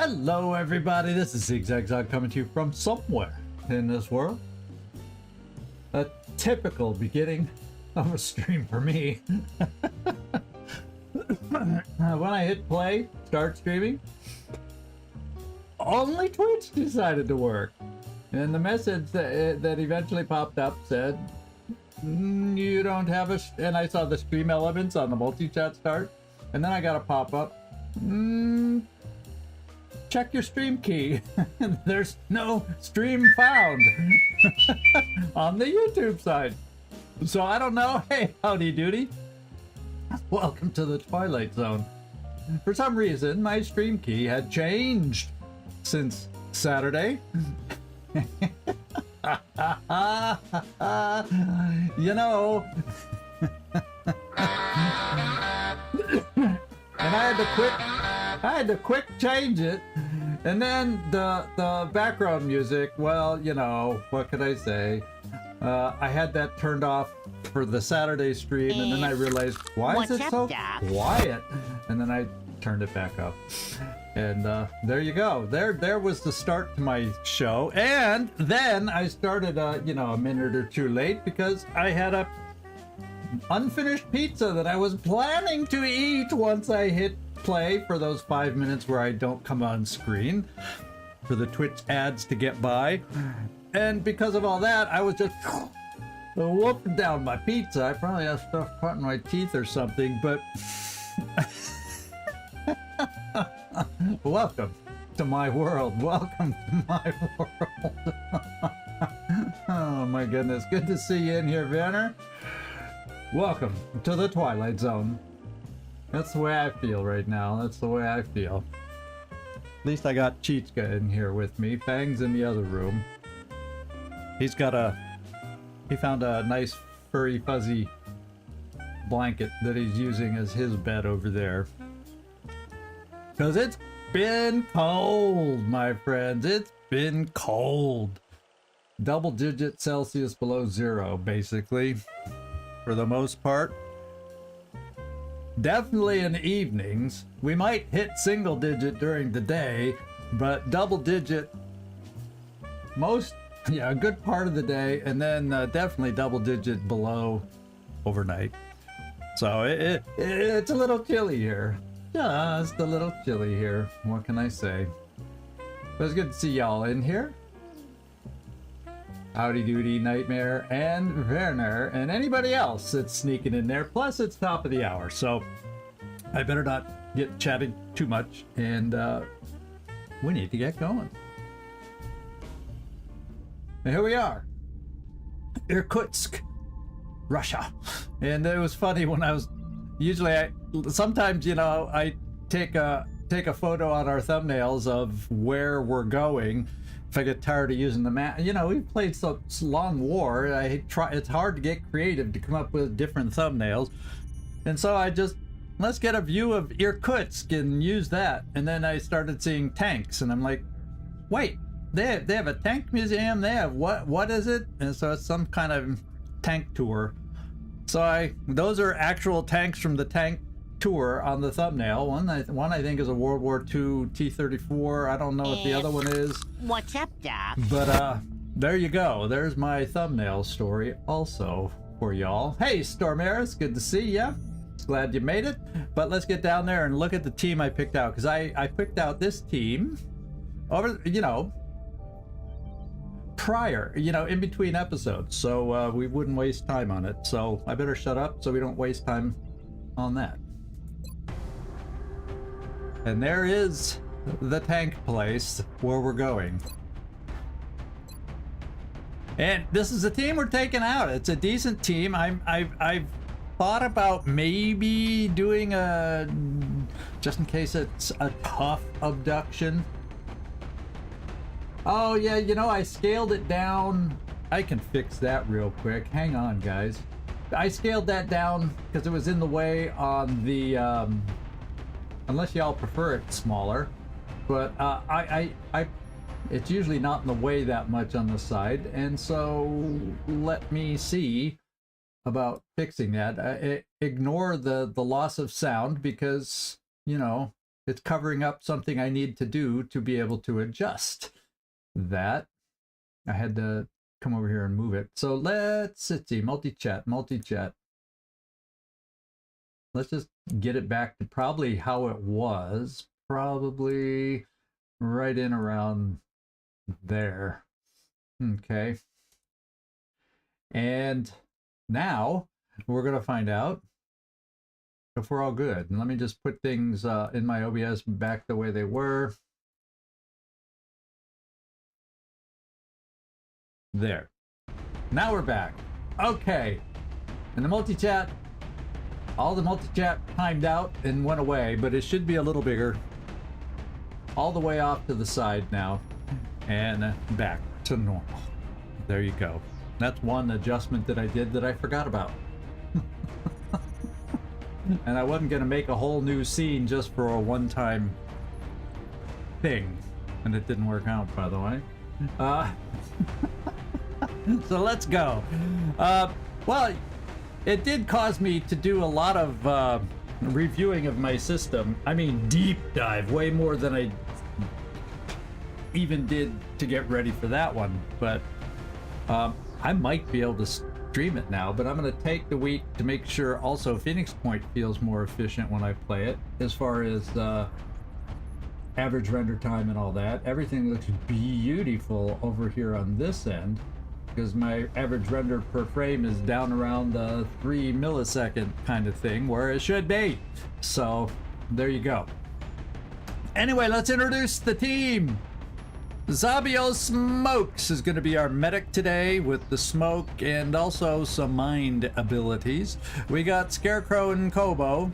Hello everybody, this is 𝐜𝐡𝐤𝐬 coming to you from somewhere in this world. A typical beginning of a stream for me. When I hit play, start streaming, only Twitch decided to work. And the message that eventually popped up said, you don't have a... And I saw the stream elements on the multi-chat start. And then I got a pop-up. Check your stream key. There's no stream found on the YouTube side. So I don't know. Hey, howdy doody. Welcome to the Twilight Zone. For some reason, my stream key had changed since Saturday. You know. And I had to quick change it. And then the background music, well, you know, what could I say? I had that turned off for the Saturday stream, and then I realized, why is it so quiet? And then I turned it back up. And there you go. There was the start to my show. And then I started, you know, a minute or two late because I had a unfinished pizza that I was planning to eat once I hit play for those 5 minutes where I don't come on screen for the Twitch ads to get by. And because of all that, I was just whooping down my pizza. I probably have stuff caught in my teeth or something, but welcome to my world. Welcome to my world. Oh my goodness. Good to see you in here, Werner. Welcome to the Twilight Zone. That's the way I feel right now. That's the way I feel. At least I got 𝐜𝐡𝐤𝐬 in here with me. Fang's in the other room. He found a nice furry fuzzy blanket that he's using as his bed over there. Because it's been cold, my friends. It's been cold. Double-digit Celsius below zero, basically, for the most part. Definitely in the evenings. We might hit single digit during the day, but double digit a good part of the day, and then definitely double digit below overnight. So it's a little chilly here. Just a little chilly here. What can I say? But it's good to see y'all in here. Howdy doody, Nightmare, and Werner, and anybody else that's sneaking in there. Plus, it's top of the hour, so I better not get chatting too much, and we need to get going. And here we are, Irkutsk, Russia. And it was funny when I was, sometimes, you know, I take a photo on our thumbnails of where we're going. If I get tired of using the map, you know, we've played so long war. It's hard to get creative to come up with different thumbnails, and so let's get a view of Irkutsk and use that. And then I started seeing tanks, and I'm like, wait, they have a tank museum. They have what is it? And so it's some kind of tank tour. So those are actual tanks from the tank tour on the thumbnail. One I think is a World War II T-34. I don't know what the other one is. What's up, Doc? But there you go. There's my thumbnail story also for y'all. Hey, Stormaris, good to see ya. Glad you made it. But let's get down there and look at the team I picked out, because I picked out this team over, you know, prior, you know, in between episodes, so we wouldn't waste time on it. So I better shut up so we don't waste time on that. And there is the tank place where we're going. And this is the team we're taking out. It's a decent team. I've thought about maybe doing just in case it's a tough abduction. Oh yeah, you know, I scaled it down. I can fix that real quick. Hang on, guys. I scaled that down because it was in the way on the unless y'all prefer it smaller, but it's usually not in the way that much on the side, and so let me see about fixing that. Ignore the loss of sound, because, you know, it's covering up something I need to do to be able to adjust that. I had to come over here and move it. So let's see, multi-chat. Let's just get it back to probably how it was. Probably right in around there. Okay. And now we're going to find out if we're all good. And let me just put things in my OBS back the way they were. There. Now we're back. Okay. And the multi-chat, all the multi-chat timed out and went away, but it should be a little bigger. All the way off to the side now. And back to normal. There you go. That's one adjustment that I did that I forgot about. And I wasn't going to make a whole new scene just for a one-time thing. And it didn't work out, by the way. So let's go. Well, it did cause me to do a lot of reviewing of my system. I mean, deep dive, way more than I even did to get ready for that one. But I might be able to stream it now, but I'm going to take the week to make sure also Phoenix Point feels more efficient when I play it, as far as average render time and all that. Everything looks beautiful over here on this end, because my average render per frame is down around the 3 millisecond kind of thing, where it should be. So there you go. Anyway, let's introduce the team. Zabio Smokes is going to be our medic today with the smoke and also some mind abilities. We got Scarecrow and Kobo.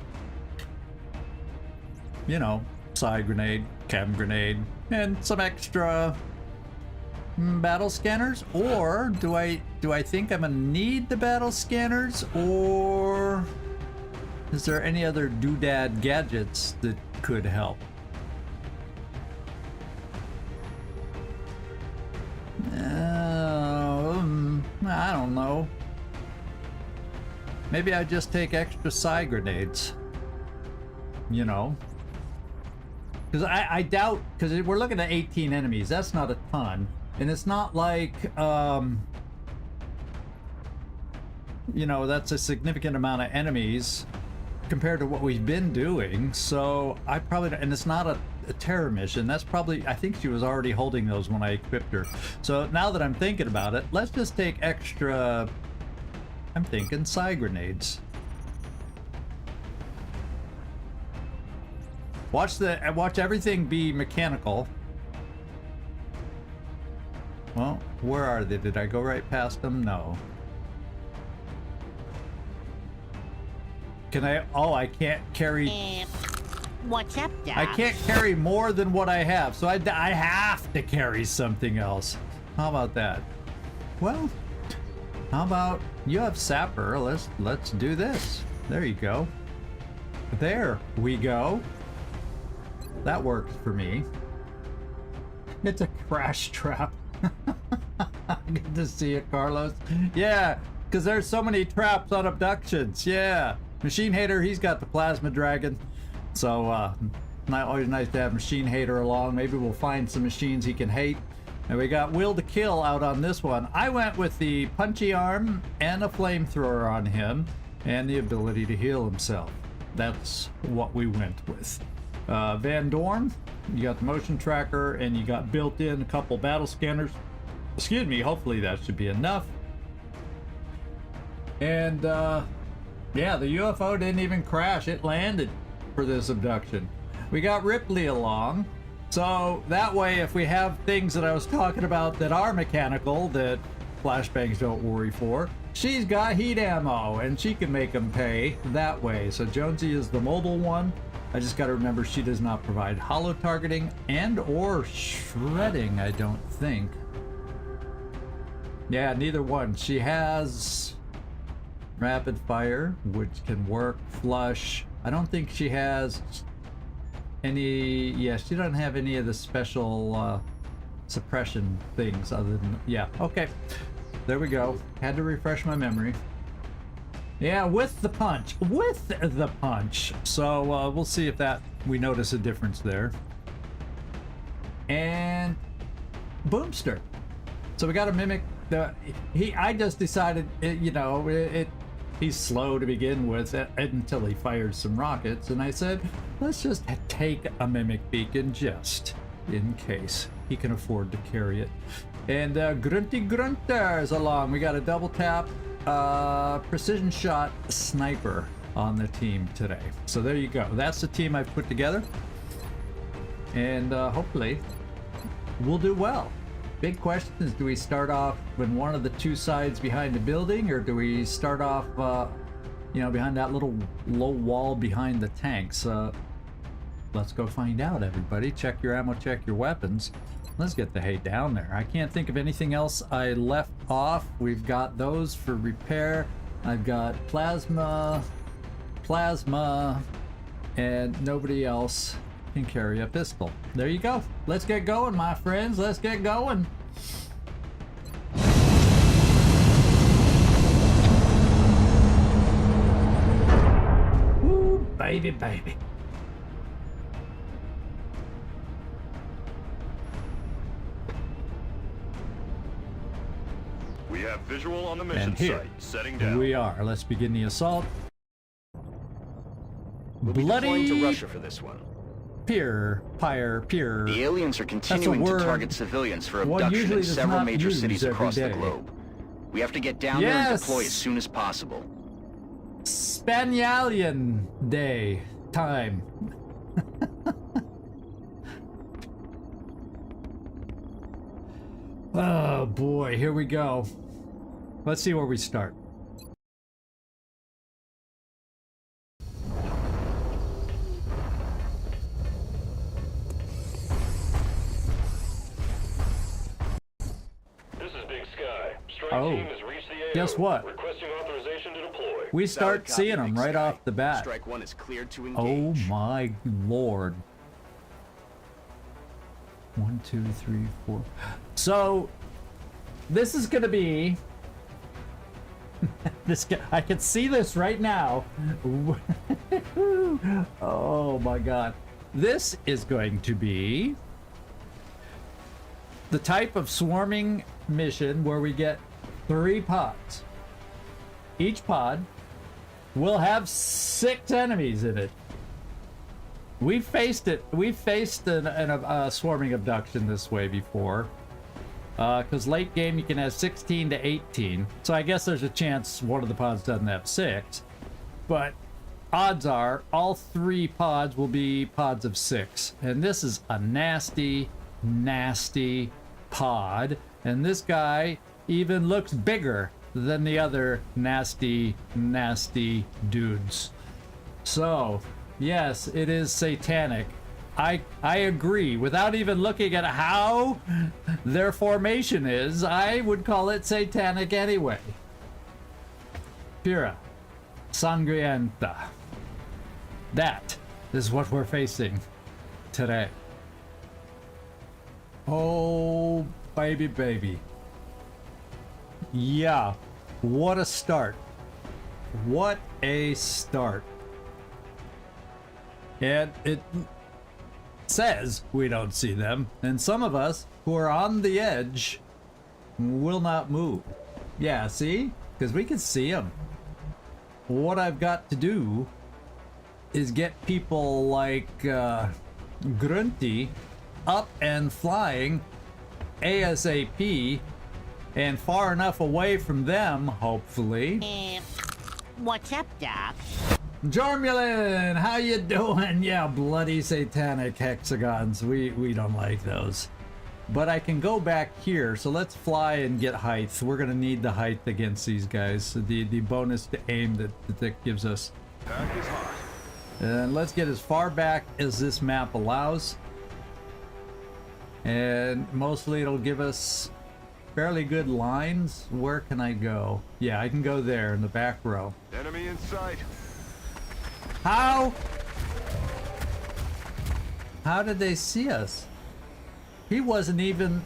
You know, side grenade, chem grenade, and some extra battle scanners. Or do I think I'm gonna need the battle scanners, or is there any other doodad gadgets that could help? I don't know. Maybe I just take extra side grenades. You know, because I doubt, because we're looking at 18 enemies. That's not a ton. And it's not like, you know, that's a significant amount of enemies compared to what we've been doing. So I probably, and it's not a terror mission. That's probably, I think she was already holding those when I equipped her. So now that I'm thinking about it, let's just take extra, I'm thinking side grenades. Watch everything be mechanical. Well, where are they? Did I go right past them? No. Can I? Oh, I can't carry. What's up, Dad? I can't carry more than what I have, so I have to carry something else. How about that? Well, how about you have Sapper? Let's do this. There you go. There we go. That works for me. It's a crash trap. Good to see you, Carlos. Yeah, because there's so many traps on abductions. Yeah. Machine Hater, he's got the plasma dragon. So, always nice to have Machine Hater along. Maybe we'll find some machines he can hate. And we got Will to Kill out on this one. I went with the punchy arm and a flamethrower on him and the ability to heal himself. That's what we went with. Van Dorn, you got the motion tracker and you got built in a couple battle scanners. Excuse me, hopefully that should be enough. And yeah, the UFO didn't even crash, it landed for this abduction. We got Ripley along, so that way if we have things that I was talking about that are mechanical that flashbangs don't worry for, she's got heat ammo and she can make them pay that way. So Jonesy is the mobile one. I just got to remember she does not provide hollow targeting and or shredding, I don't think. Yeah, neither one. She has rapid fire, which can work, flush. I don't think she has any, yeah, she doesn't have any of the special suppression things other than, yeah, okay. There we go. Had to refresh my memory. Yeah, with the punch. With the punch. So we'll see if that we notice a difference there. And Boomster. So we got to mimic the. I just decided, he's slow to begin with until he fires some rockets, and I said, let's just take a mimic beacon just in case he can afford to carry it. And Grunty Grunters along. We got a double tap precision shot sniper on the team today. So there you go. That's the team I've put together, and hopefully we'll do well. Big question is, do we start off when one of the two sides behind the building, or do we start off behind that little low wall behind the tanks? Let's go find out, everybody. Check your ammo, check your weapons. Let's get the hay down there. I can't think of anything else I left off. We've got those for repair. I've got plasma, and nobody else can carry a pistol. There you go. Let's get going, my friends. Let's get going. Ooh, baby, baby. We have visual on the mission here site. Setting down. we are. Let's begin the assault. We'll be deploying to Russia for this one. Pyre. The aliens are continuing to target civilians for one abduction usually in does several not major use cities every across the day. globe. We have to get down there and deploy as soon as possible. Spanialian Day time. Oh boy, here we go. Let's see where we start. This is Big Sky. Strike Oh, team has reached the AO. guess what? Requesting authorization to deploy. We start Solid copy, seeing them Big right Sky. off the bat. Strike one is cleared to Oh engage. my lord. 1, 2, 3, 4. So this is gonna be this guy, I can see this right now. Oh my god. This is going to be the type of swarming mission where we get 3 pods. Each pod will have 6 enemies in it. We faced it. We faced a swarming abduction this way before. Because late game you can have 16 to 18. So I guess there's a chance one of the pods doesn't have 6. But odds are all 3 pods will be pods of 6. And this is a nasty, nasty pod. And this guy even looks bigger than the other nasty, nasty dudes. So, yes, it is satanic. I agree. Without even looking at how their formation is, I would call it satanic anyway. Pura. Sangrienta. That is what we're facing today. Oh, baby, baby. Yeah, what a start. What a start. And it says we don't see them, and some of us who are on the edge will not move. Yeah, see? Because we can see them. What I've got to do is get people like Grunty up and flying ASAP and far enough away from them, hopefully. What's up, Doc? Jormulin, how you doing? Yeah, bloody satanic hexagons. We don't like those. But I can go back here, so let's fly and get height. We're gonna need the height against these guys. The bonus to aim that gives us. Pack is hot. And let's get as far back as this map allows. And mostly it'll give us fairly good lines. Where can I go? Yeah, I can go there in the back row. Enemy in sight. How did they see us? He wasn't even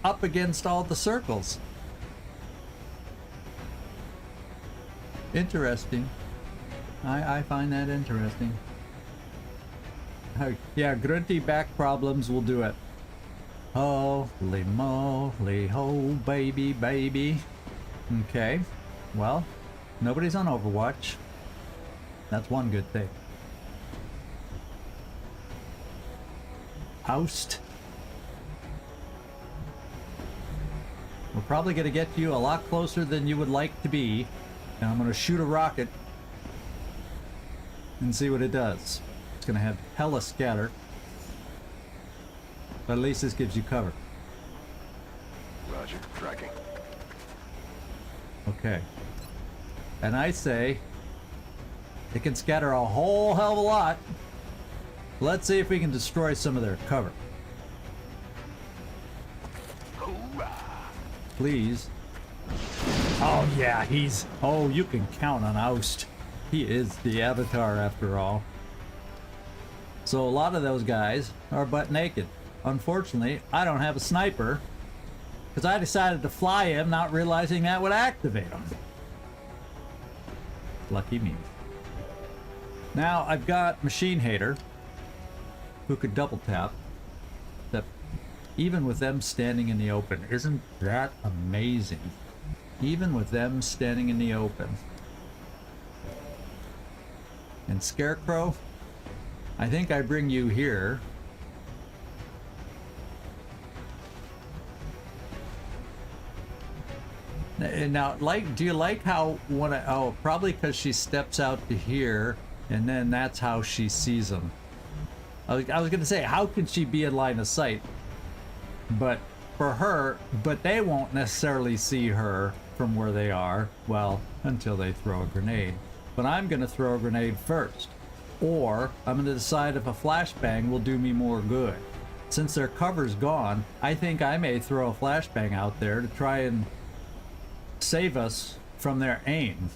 up against all the circles. Interesting. I find that interesting. Yeah, grunty back problems will do it. Holy moly, ho baby, baby. Okay, well, nobody's on Overwatch. That's one good thing. Oust. We're probably going to get you a lot closer than you would like to be. And I'm going to shoot a rocket and see what it does. It's going to have hella scatter. But at least this gives you cover. Roger, tracking. Okay. And I say it can scatter a whole hell of a lot. Let's see if we can destroy some of their cover. Hoorah! Please. Oh yeah, he's... Oh, you can count on Oust. He is the Avatar after all. So a lot of those guys are butt naked. Unfortunately, I don't have a sniper because I decided to fly him not realizing that would activate him. Lucky me. Now I've got Machine Hater who could double tap. That even with them standing in the open, isn't that amazing? Even with them standing in the open. And Scarecrow, I think I bring you here. Now, do you like how when oh, probably because she steps out to here, and then that's how she sees them. I was gonna say, how can she be in line of sight? But for her, but they won't necessarily see her from where they are, well, until they throw a grenade. But I'm gonna throw a grenade first. Or I'm gonna decide if a flashbang will do me more good. Since their cover's gone, I think I may throw a flashbang out there to try and save us from their aim.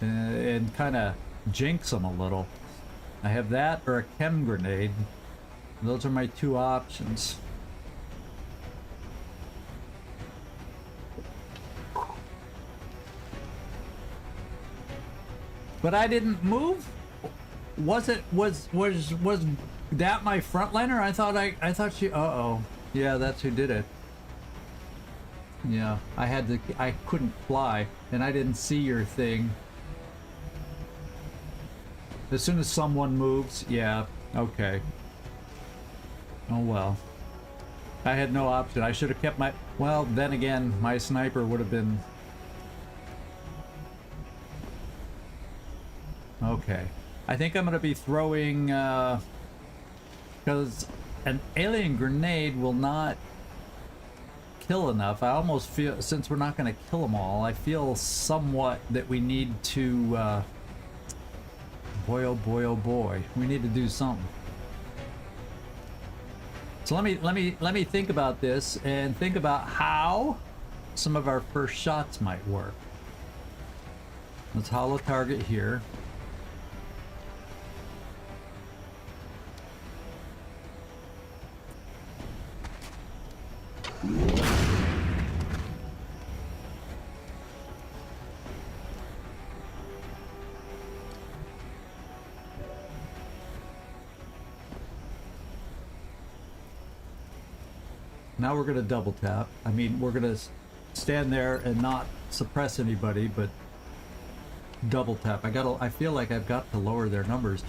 And kind of jinx them a little. I have that or a chem grenade. Those are my two options. But I didn't move. Was that my frontliner? I thought she. Uh-oh. Yeah, that's who did it. Yeah, I couldn't fly, and I didn't see your thing. As soon as someone moves, yeah, okay. Oh well. I had no option. I should have kept my... Well, then again, my sniper would have been... Okay. I think I'm going to be throwing... Because an alien grenade will not kill enough. I almost feel, since we're not going to kill them all, I feel somewhat that we need to... boy, oh boy, oh boy. We need to do something. So let me think about this and think about how some of our first shots might work. Let's hollow target here. Now we're gonna double tap. I mean, we're gonna stand there and not suppress anybody, but double tap. I feel like I've got to lower their numbers.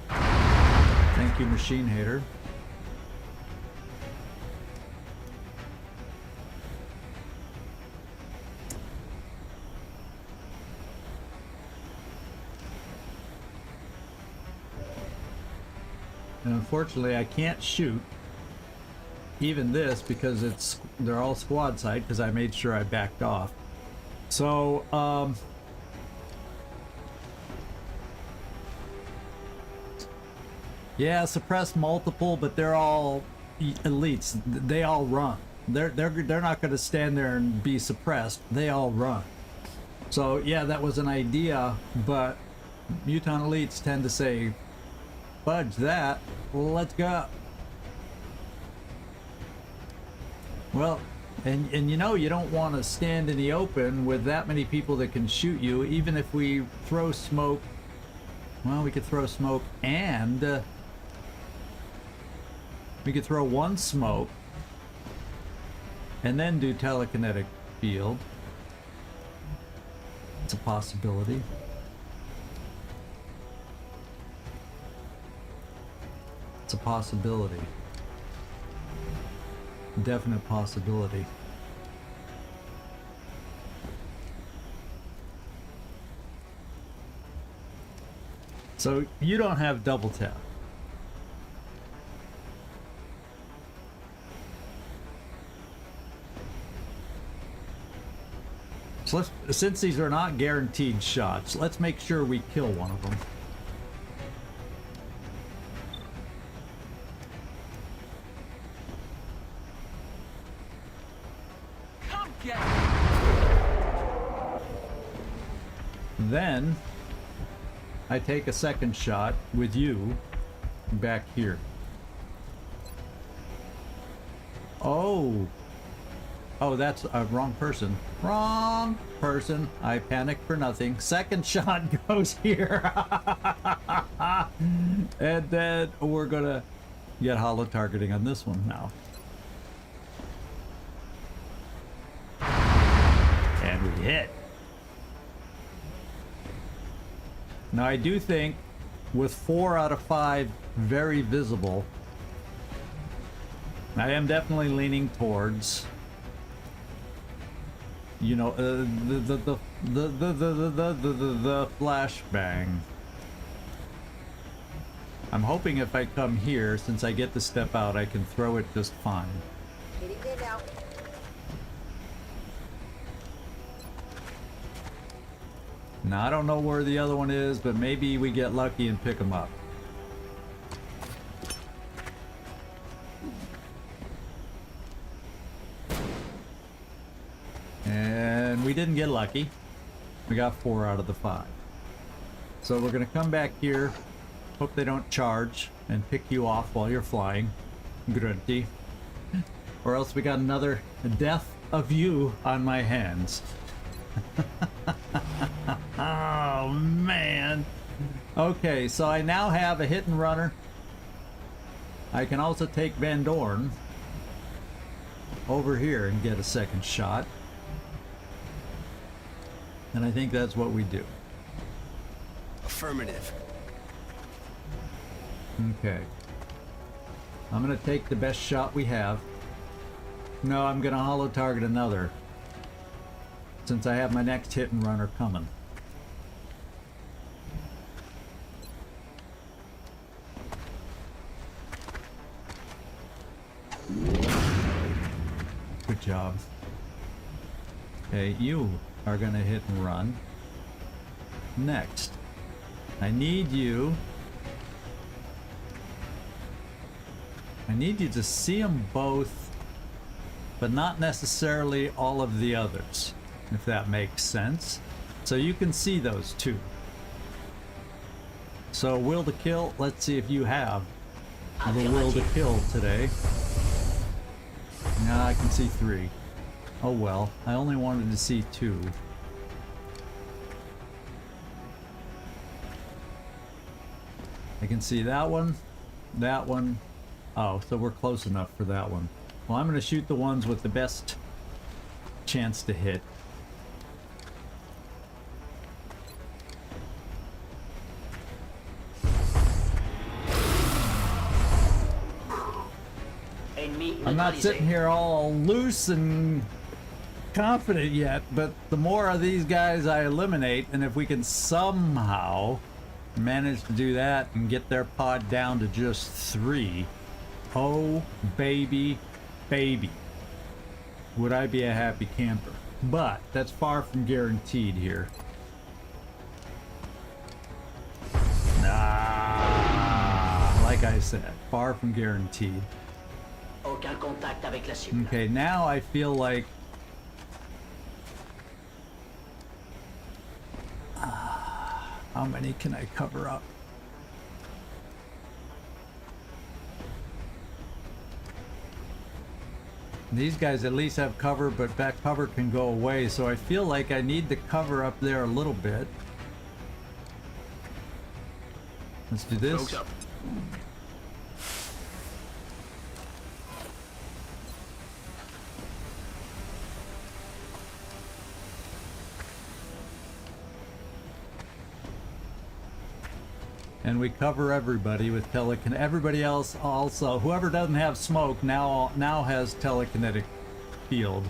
Thank you, Machine Hater. And unfortunately, I can't shoot even this because they're all squad side because I made sure I backed off. So, yeah, suppress multiple, but they're all elites. They all run. They're not going to stand there and be suppressed. They all run. So yeah, that was an idea, but Mutant elites tend to say, fudge that, let's go. Well, And you know, you don't want to stand in the open with that many people that can shoot you. Even if we throw smoke, well, we could throw smoke and we could throw one smoke and then do telekinetic field. It's a possibility. It's a possibility. Definite possibility. So you don't have double tap. So let's, since these are not guaranteed shots, let's make sure we kill one of them. Then I take a second shot with you back here. Oh, that's a wrong person. Wrong person. I panicked for nothing. Second shot goes here. And then we're gonna get hollow targeting on this one now. And we hit. Now I do think with 4 out of 5 very visible, I am definitely leaning towards, you know, the flashbang. I'm hoping if I come here, since I get to step out, I can throw it just fine. Hitting it now. Now I don't know where the other one is, but maybe we get lucky and pick them up. And we didn't get lucky. We got 4 out of the 5. So we're gonna come back here, hope they don't charge and pick you off while you're flying, Grunty. Or else we got another death of you on my hands. Oh man. Okay, so I now have a hit and runner. I can also take Van Dorn over here and get a second shot. And I think that's what we do. Affirmative. Okay. I'm gonna take the best shot we have. No, I'm gonna hollow target another, since I have my next hit and runner coming. Good job. Okay, you are gonna hit and run. Next, I need you to see them both, but not necessarily all of the others, if that makes sense. So you can see those two. So will to kill, let's see if you have the will to kill today. Now I can see 3. Oh well, I only wanted to see 2. I can see that one, that one. Oh, so we're close enough for that one. Well, I'm going to shoot the ones with the best chance to hit. I'm not sitting here all loose and confident yet, but the more of these guys I eliminate, and if we can somehow manage to do that and get their pod down to just 3, oh baby, baby, would I be a happy camper. But that's far from guaranteed here. Nah, like I said, far from guaranteed. Okay, now I feel like how many can I cover up? These guys at least have cover, but that cover can go away, so I feel like I need the cover up there a little bit. Let's do this. Smoke's up. And we cover everybody with telekinetic. Everybody else also, whoever doesn't have smoke now has telekinetic field.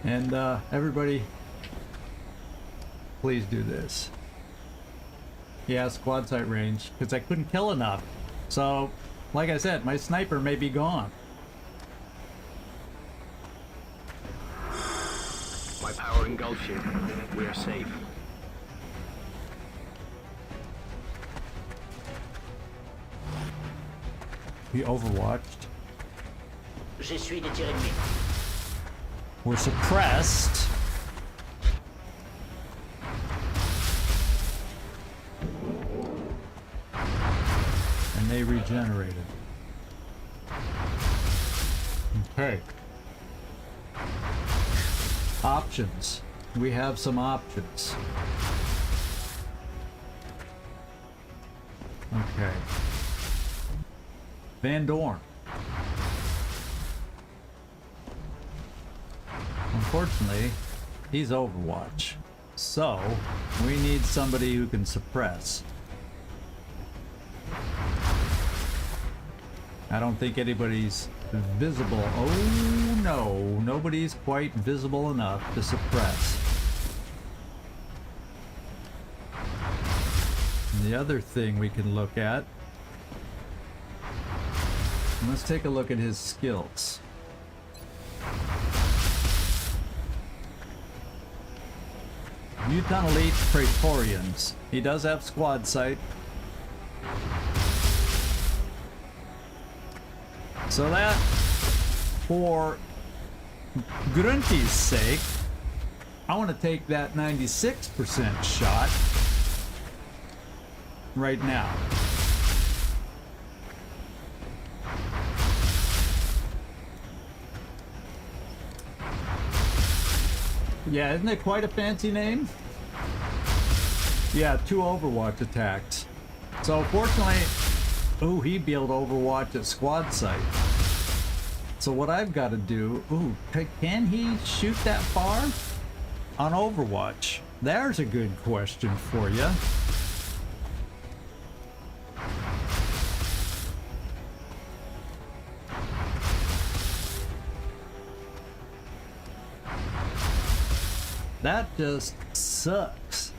And everybody, please do this. Yeah, squad sight range, because I couldn't kill enough. So, like I said, my sniper may be gone. My power engulfs you. We are safe. We overwatched. J'essuie des tirs ennemis. We're suppressed. And they regenerated. Okay. Options. We have some options. Okay. Van Dorn. Unfortunately, he's Overwatch. So, we need somebody who can suppress. I don't think anybody's visible. Oh no, nobody's quite visible enough to suppress. And the other thing we can look at, let's take a look at his skills. Mutant Elite Praetorians. He does have squad sight. So that, for Grunty's sake, I want to take that 96% shot right now. Yeah, isn't it quite a fancy name? Yeah, 2 Overwatch attacks. So fortunately, ooh, he built Overwatch at squad sight. So what I've got to do, ooh, can he shoot that far on Overwatch? There's a good question for you. That just sucks.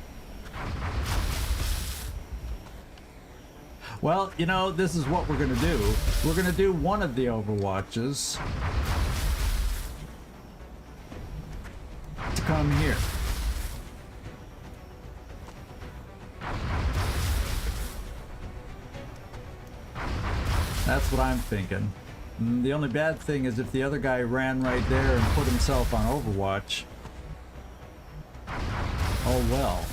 Well, you know, this is what we're gonna do. We're gonna do one of the Overwatches to come here. That's what I'm thinking. The only bad thing is if the other guy ran right there and put himself on Overwatch. Oh well.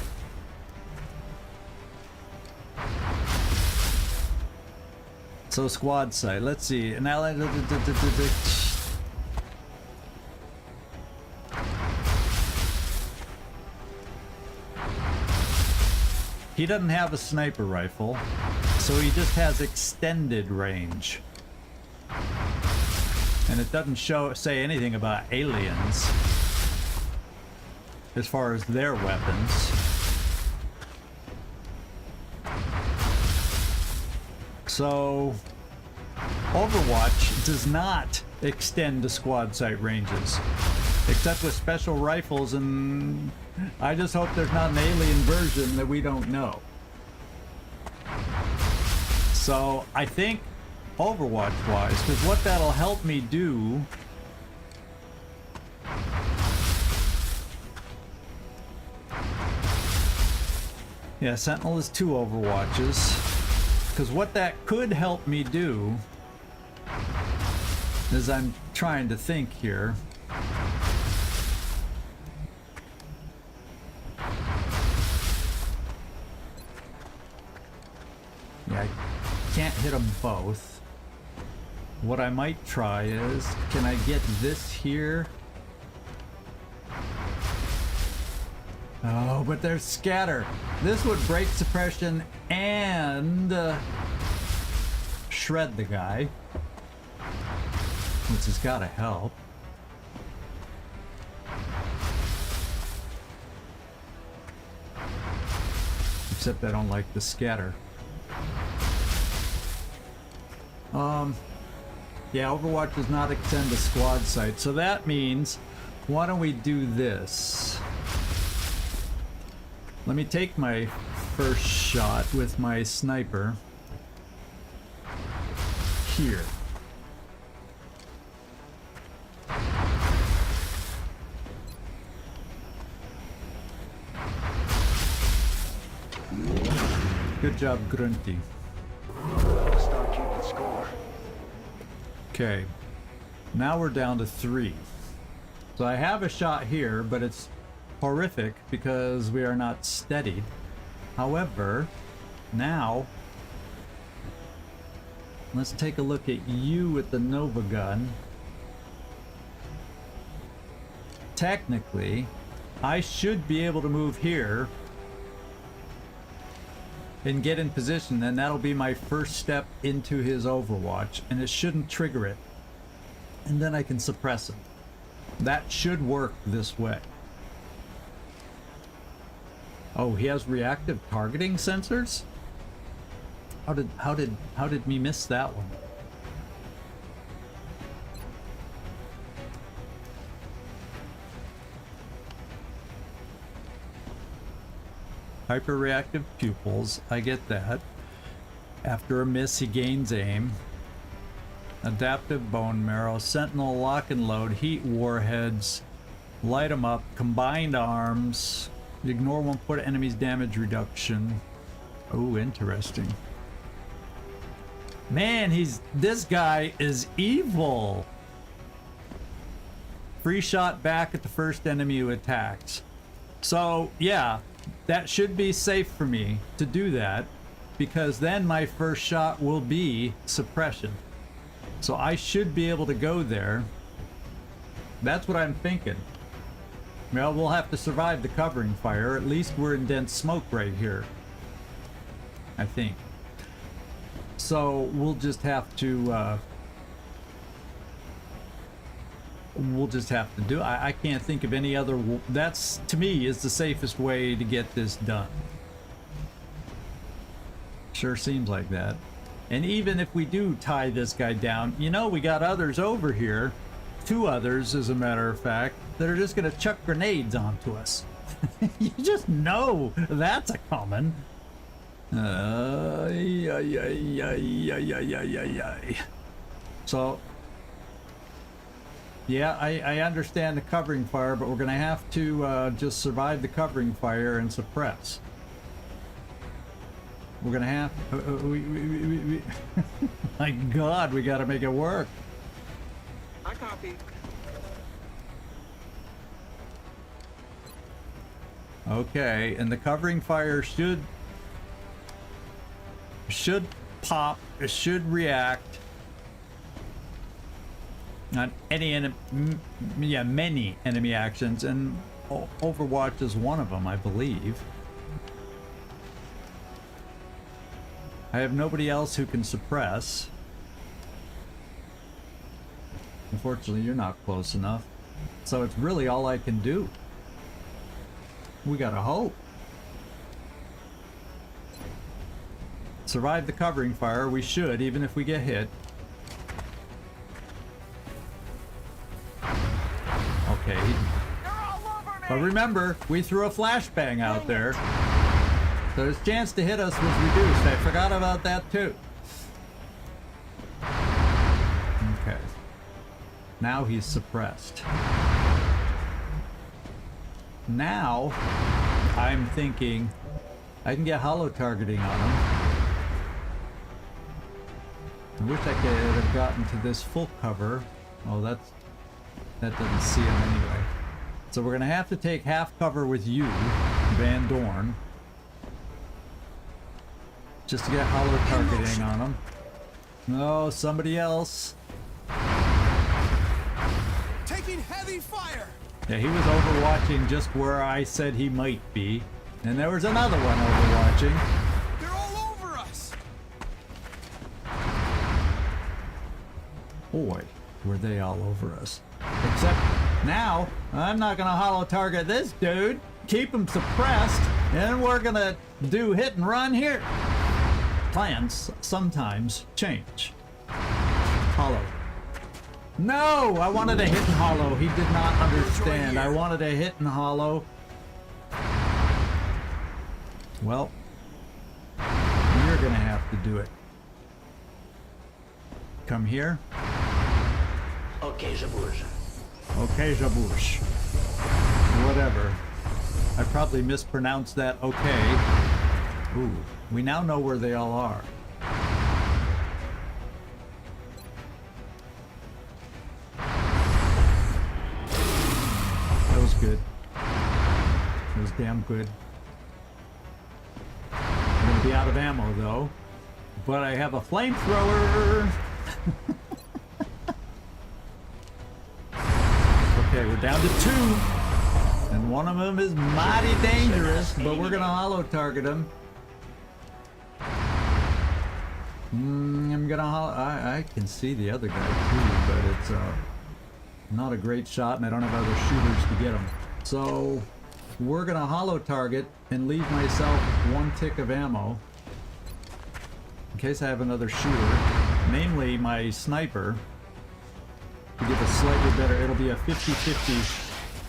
So squad sight, let's see. Now he doesn't have a sniper rifle, so he just has extended range. And it doesn't say anything about aliens as far as their weapons. So Overwatch does not extend to squad sight ranges, except with special rifles, and I just hope there's not an alien version that we don't know. So I think Overwatch wise, because what that'll help me do yeah, Sentinel is 2 Overwatches. Because what that could help me do is I'm trying to think here. Yeah, I can't hit them both. What I might try is, can I get this here? Oh, but there's scatter. This would break suppression and shred the guy, which has got to help. Except I don't like the scatter. Yeah, Overwatch does not extend to squad sight, so that means, why don't we do this? Let me take my first shot with my sniper here. Good job, Grunty. Start keeping score. Okay, now we're down to 3. So I have a shot here, but it's horrific because we are not steadied. However, now let's take a look at you with the Nova gun. Technically, I should be able to move here and get in position, and that'll be my first step into his Overwatch, and it shouldn't trigger it. And then I can suppress him. That should work this way. Oh, he has reactive targeting sensors? How did me miss that one? Hyper-reactive pupils, I get that. After a miss, he gains aim. Adaptive bone marrow, sentinel lock and load, heat warheads, light them up, combined arms, ignore one put enemy's damage reduction. Oh, interesting. Man, this guy is evil. Free shot back at the first enemy who attacks. So, yeah. That should be safe for me to do that, because then my first shot will be suppression. So I should be able to go there. That's what I'm thinking. Well, we'll have to survive the covering fire. At least we're in dense smoke right here, I think. So we'll just have to do. I can't think of any other. That's, to me, is the safest way to get this done. Sure seems like that. And even if we do tie this guy down, you know, we got others over here, 2 others as a matter of fact, that are just gonna chuck grenades onto us. You just know that's a coming. So yeah, I understand the covering fire, but we're gonna have to just survive the covering fire and suppress. We're gonna have my God, we gotta make it work. I copy. Okay, and the covering fire should pop, it should react on any many enemy actions, and Overwatch is one of them, I believe. I have nobody else who can suppress. Unfortunately, you're not close enough, so it's really all I can do. We gotta hope. Survive the covering fire, we should, even if we get hit. Okay. But remember, we threw a flashbang out there, so his chance to hit us was reduced. I forgot about that too. Okay. Now he's suppressed. Now, I'm thinking I can get hollow targeting on him. I wish I could have gotten to this full cover. Oh, that doesn't see him anyway. So we're gonna have to take half cover with you, Van Dorn, just to get hollow targeting on him. No, somebody else. Taking heavy fire. Yeah, he was overwatching just where I said he might be. And there was another one overwatching. They're all over us. Boy, were they all over us. Except now, I'm not gonna holo target this dude. Keep him suppressed, and we're gonna do hit and run here. Plans sometimes change. Holo. No, I wanted a hit and holo. He did not understand. I wanted a hit and holo. Well, you're gonna have to do it. Come here. Ok, je bouge. Okay, je bouge. Whatever. I probably mispronounced that okay. Ooh, we now know where they all are. That was good. That was damn good. I'm gonna be out of ammo though. But I have a flamethrower! Okay, we're down to 2. And one of them is mighty dangerous, but we're gonna holo target him. I'm gonna holo. I can see the other guy too, but it's not a great shot, and I don't have other shooters to get him. So we're gonna holo target and leave myself 1 tick of ammo in case I have another shooter, namely my sniper, to get a slightly better. It'll be a 50-50.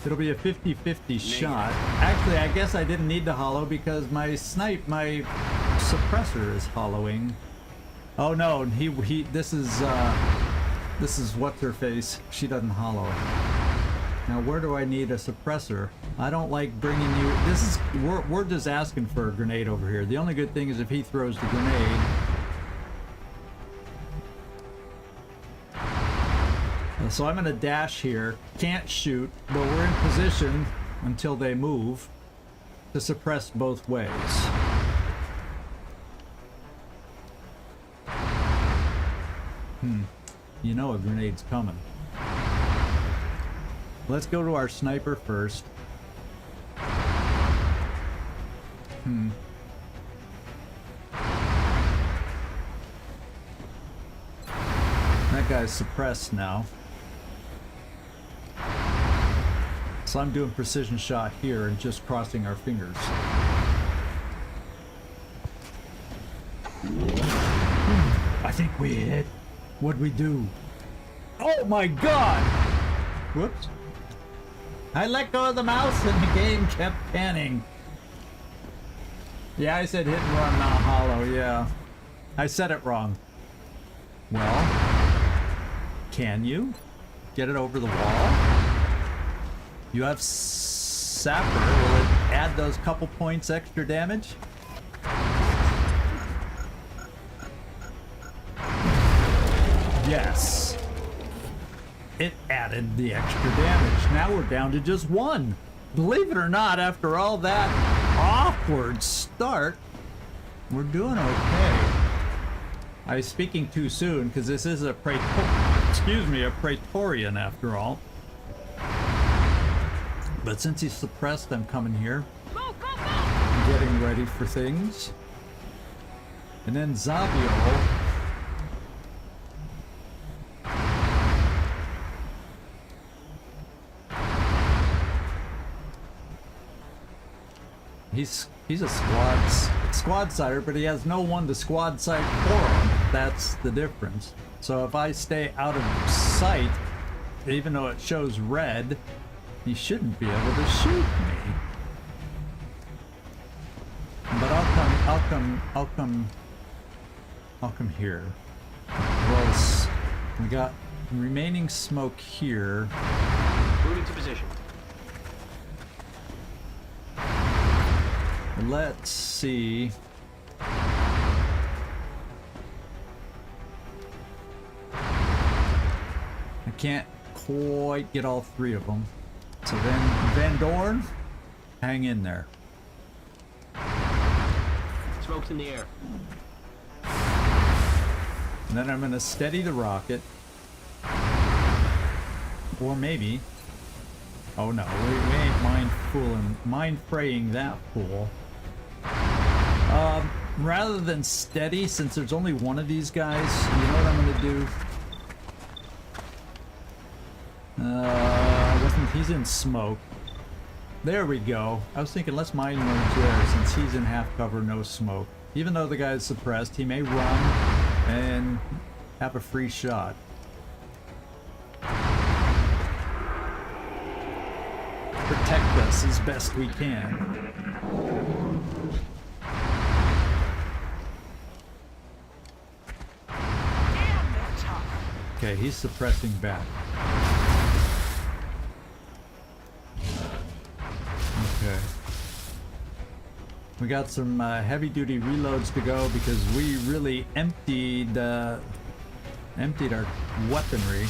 It'll be a 50-50 shot. Actually, I guess I didn't need to holo because my suppressor is hollowing. Oh no, this is what's her face. She doesn't holo. Now where do I need a suppressor? I don't like bringing you. We're just asking for a grenade over here. The only good thing is if he throws the grenade. So I'm gonna dash here, can't shoot, but we're in position until they move to suppress both ways. You know a grenade's coming. Let's go to our sniper first. That guy's suppressed now. So I'm doing precision shot here and just crossing our fingers. I think we hit. What'd we do? Oh my god! Whoops. I let go of the mouse and the game kept panning. Yeah, I said hit and run, not holo, yeah. I said it wrong. Well, can you get it over the wall? You have Sapper. Will it add those couple points extra damage? Yes. It added the extra damage. Now we're down to just 1. Believe it or not, after all that awkward start, we're doing okay. I was speaking too soon because this is a Praetorian after all. But since he's suppressed, I'm coming here. Getting ready for things. And then Zabio. He's a squad sider, but he has no one to squad sight for him. That's the difference. So if I stay out of sight, even though it shows red, he shouldn't be able to shoot me. But I'll come here. Well, we got remaining smoke here. Moving to position. Let's see. I can't quite get all 3 of them. So then, Van Dorn, hang in there. Smoke's in the air. And then I'm gonna steady the rocket. Or maybe... Oh no, we ain't mind fraying that fool. Rather than steady, since there's only one of these guys, you know what I'm gonna do? He's in smoke. There we go. I was thinking let's mind merge there since he's in half cover, no smoke. Even though the guy's suppressed, he may run and have a free shot. Protect us as best we can. Okay, he's suppressing back. Okay. We got some heavy-duty reloads to go because we really emptied our weaponry.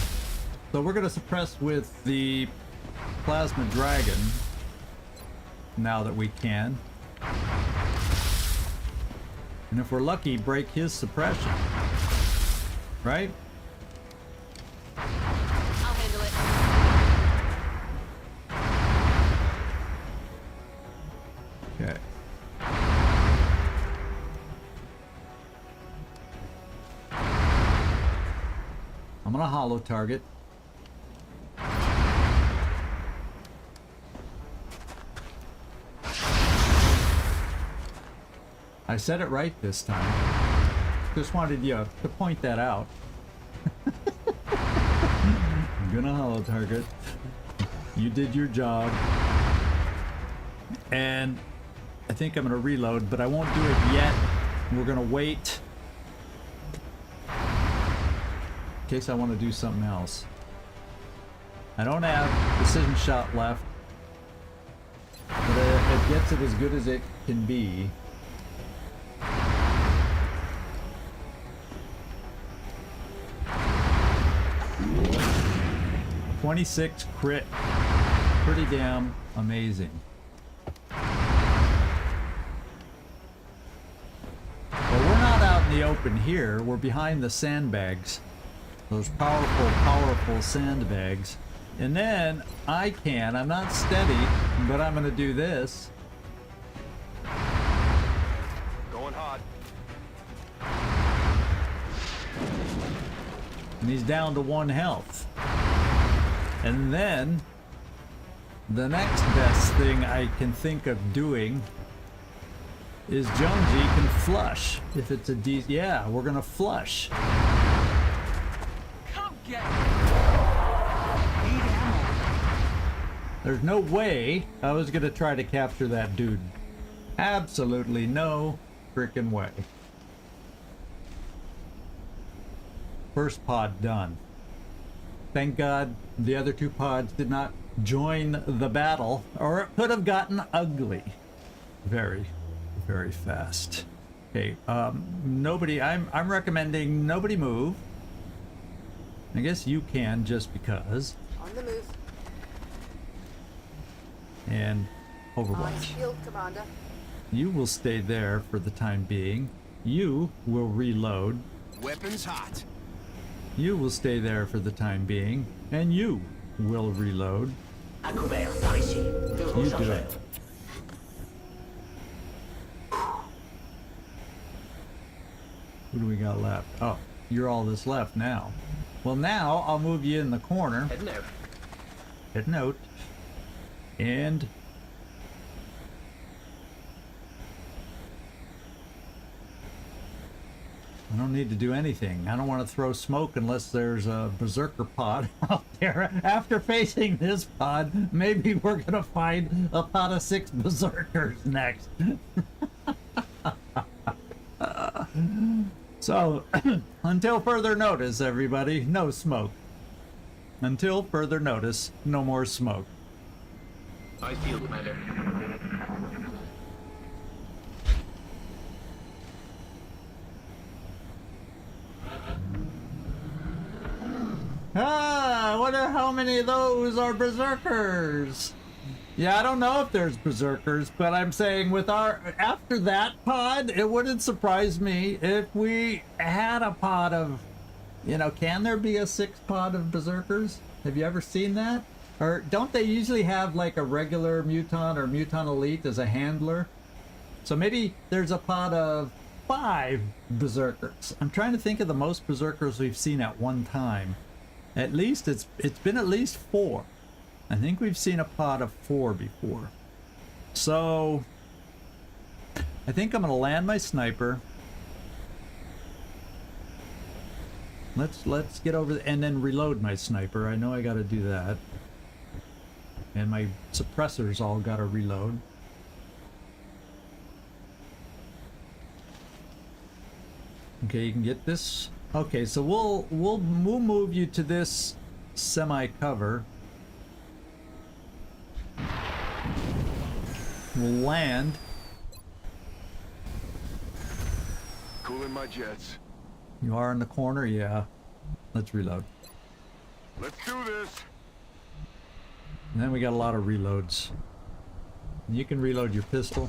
So we're gonna suppress with the plasma dragon now that we can. And if we're lucky, break his suppression. Right? I'll handle it. Okay. I'm gonna hollow target. I said it right this time. Just wanted you to point that out. I'm gonna hollow target. You did your job. And I think I'm gonna reload, but I won't do it yet. We're gonna wait in case I want to do something else. I don't have precision shot left, but it gets it as good as it can be. 26 crit. Pretty damn amazing. But we're not out in the open here. We're behind the sandbags. Those powerful sandbags. And then I'm not steady, but I'm gonna do this. Going hot. And he's down to 1 health. And then the next best thing I can think of doing is 𝐻𝐸 can flush. If it's a yeah, we're gonna flush. Come get There's no way I was gonna try to capture that dude. Absolutely no freaking way. First pod done. Thank God the other 2 pods did not join the battle, or it could have gotten ugly. Very, very fast. Okay, nobody, I'm recommending nobody move. I guess you can just because. On the move. And On Overwatch. shield, Commander. You will stay there for the time being. You will reload. Weapons hot. You will stay there for the time being. And you will reload. À couvert, par ici. You do it. Who do we got left? Oh, you're all that's left now. Well, now I'll move you in the corner. Head note. Hit note. And I don't need to do anything. I don't want to throw smoke unless there's a berserker pod out there. After facing this pod, maybe we're gonna find a pod of 6 berserkers next. So, until further notice, everybody, no smoke. Until further notice, no more smoke. I feel, Commander. Ah, I wonder how many of those are berserkers. Yeah, I don't know if there's berserkers, but I'm saying with after that pod, it wouldn't surprise me if we had a pod of You know, can there be a 6-pod of berserkers? Have you ever seen that? Or don't they usually have like a regular muton or muton elite as a handler? So maybe there's a pod of 5 berserkers. I'm trying to think of the most berserkers we've seen at one time. At least it's been at least 4. I think we've seen a pod of 4 before. So I think I'm gonna land my sniper. Let's get over and then reload my sniper. I know I gotta do that. And my suppressors all gotta reload. Okay, you can get this. Okay, so we'll move you to this semi-cover. We'll land. Cooling my jets. You are in the corner, yeah. Let's reload. Let's do this. And then we got a lot of reloads. You can reload your pistol.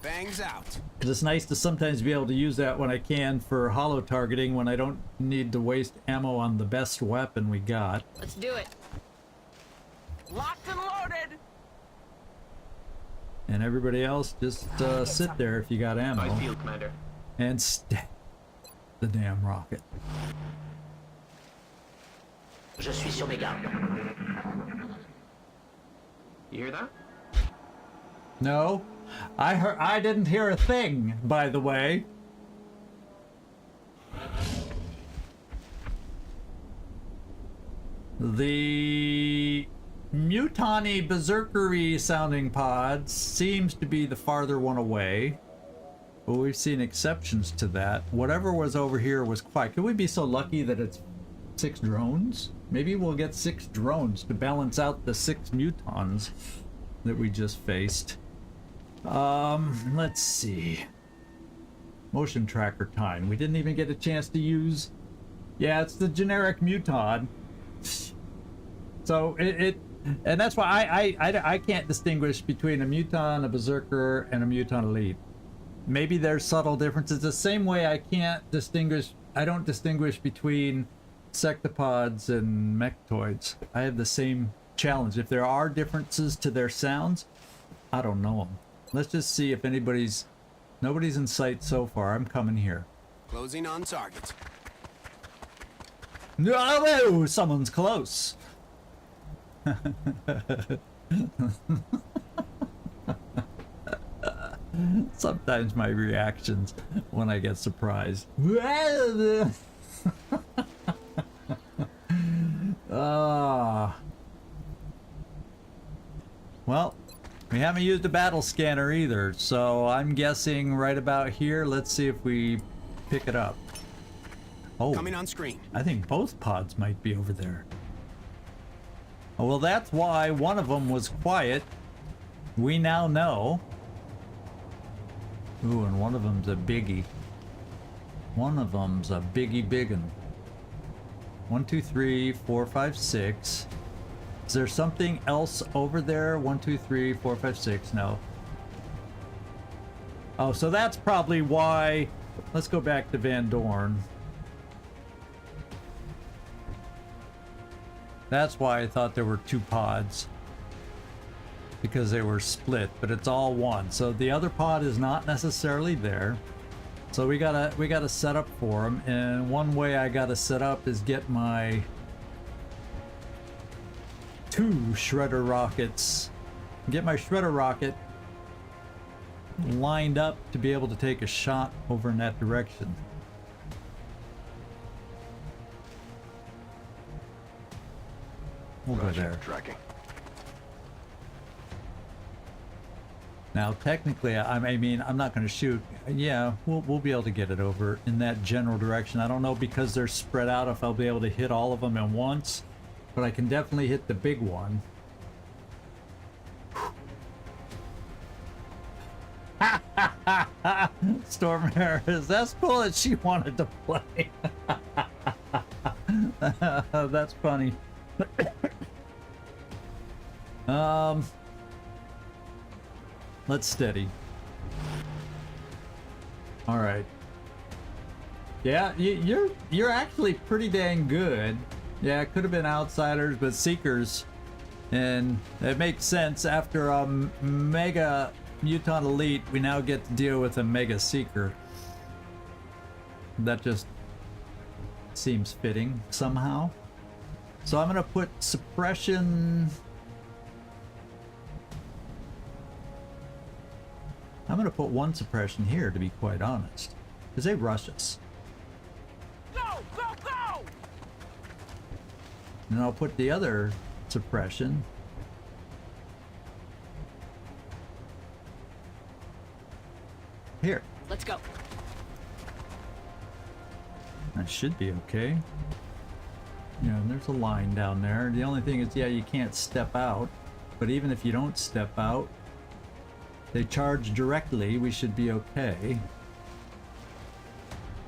Bangs out. It's nice to sometimes be able to use that when I can for hollow targeting when I don't need to waste ammo on the best weapon we got. Let's do it. Locked and loaded. And everybody else just sit there if you got I ammo. feel, Commander. And the damn rocket. Je suis sur mes gardes. You hear that? No, I didn't hear a thing, by the way. The Mutani Berserkery sounding pod seems to be the farther one away. But we've seen exceptions to that. Whatever was over here was quiet. Could we be so lucky that it's 6 drones? Maybe we'll get 6 drones to balance out the 6 mutons that we just faced. Let's see. Motion tracker time. We didn't even get a chance to use... Yeah, it's the generic muton. So and that's why I can't distinguish between a muton, a berserker, and a muton elite. Maybe there's subtle differences. The same way I don't distinguish between sectopods and mechtoids. I have the same challenge. If there are differences to their sounds, I don't know them. Let's just see if nobody's in sight so far. I'm coming here. Closing on target. No, someone's close. Sometimes my reactions when I get surprised. Well, we haven't used a battle scanner either, so I'm guessing right about here. Let's see if we pick it up. Oh, Coming on screen. I think both pods might be over there. Oh, well, that's why one of them was quiet. We now know. Ooh, and one of them's a biggie. One of them's a biggie biggin. 1, 2, 3, 4, 5, 6. Is there something else over there? 1, 2, 3, 4, 5, 6. No. Oh, so that's probably why. Let's go back to Van Dorn. That's why I thought there were 2 pods. Because they were split, but it's all one. So the other pod is not necessarily there. So we gotta set up for them. And one way I gotta set up is get my 2 shredder rockets. Get my shredder rocket lined up to be able to take a shot over in that direction. We'll go there. Tracking. Now, technically, I mean, I'm not going to shoot. Yeah, we'll be able to get it over in that general direction. I don't know, because they're spread out, if I'll be able to hit all of them at once, but I can definitely hit the big one. Storm Harris, that's cool that she wanted to play. That's funny. Let's steady. All right. Yeah, you're actually pretty dang good. Yeah, it could have been outsiders, but seekers, and it makes sense after a mega mutant elite. We now get to deal with a mega seeker. That just seems fitting somehow. So I'm gonna put suppression. I'm gonna put one suppression here, to be quite honest, because they rush us. Go, go, go! And I'll put the other suppression here. Let's go. That should be okay. Yeah, there's a line down there. The only thing is, yeah, you can't step out. But even if you don't step out, they charge directly. We should be okay.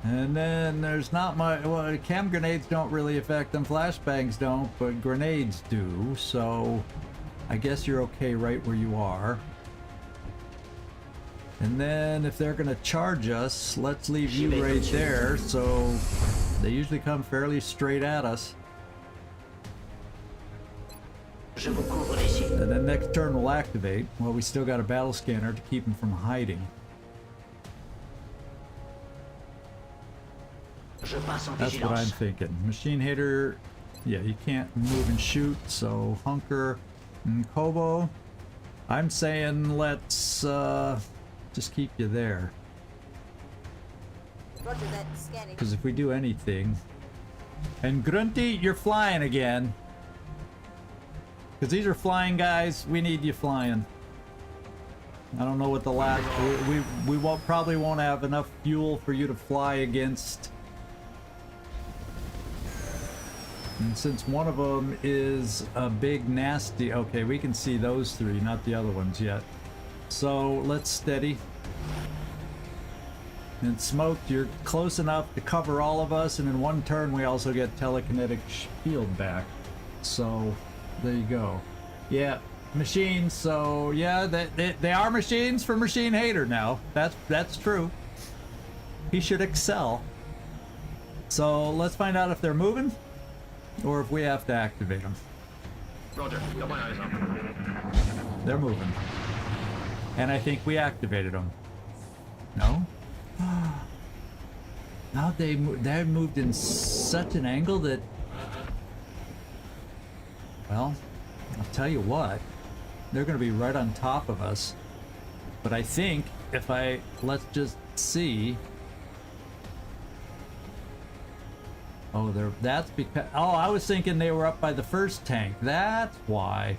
And then there's not much. Well, cam grenades don't really affect them. Flashbangs don't, but grenades do. So I guess you're okay right where you are. And then if they're gonna charge us, let's leave you right there. So they usually come fairly straight at us. Je vous couvre les cibles. And then next turn we'll activate. Well, we still got a battle scanner to keep them from hiding. Je passe en That's what I'm vigilance. thinking. Machine hater, yeah, you can't move and shoot, so hunker and Kobo. I'm saying let's just keep you there. Roger that, scanning. Because if we do anything... And Grunty, you're flying again. Because these are flying guys, we need you flying. I don't know what the last... We won't, probably won't have enough fuel for you to fly against... And since one of them is a big nasty... Okay, we can see those three, not the other ones yet. So, let's steady. And Smoke, you're close enough to cover all of us, and in one turn we also get telekinetic shield back. So, there you go. Yeah, machines, so yeah, they are machines for Machine Hater now. That's true. He should excel. So, let's find out if they're moving, or if we have to activate them. Roger, got my eyes on. They're moving. And I think we activated them. No? Now they moved in such an angle that... Well, I'll tell you what. They're going to be right on top of us. But I think if I... Let's just see... Oh, that's because... Oh, I was thinking they were up by the first tank. That's why.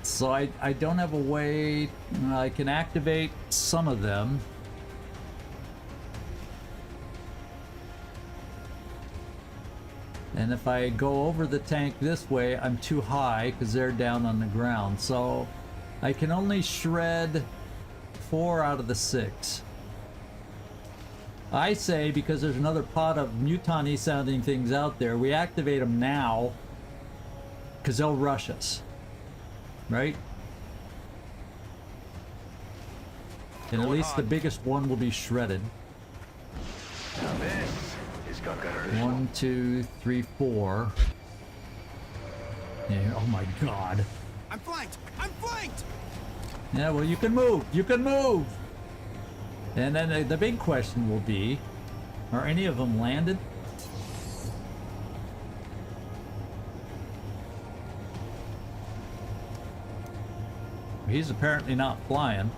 So I don't have a way... I can activate some of them. And if I go over the tank this way, I'm too high because they're down on the ground. So I can only shred 4 out of the 6. I say, because there's another pot of mutant-y sounding things out there, we activate them now because they'll rush us. Right? And at least the biggest one will be shredded. Now this is gonna hurt. 1, 2, 3, 4. Yeah, oh my god. I'm flanked! I'm flanked! Yeah, well, you can move. You can move. And then the big question will be, are any of them landed? He's apparently not flying.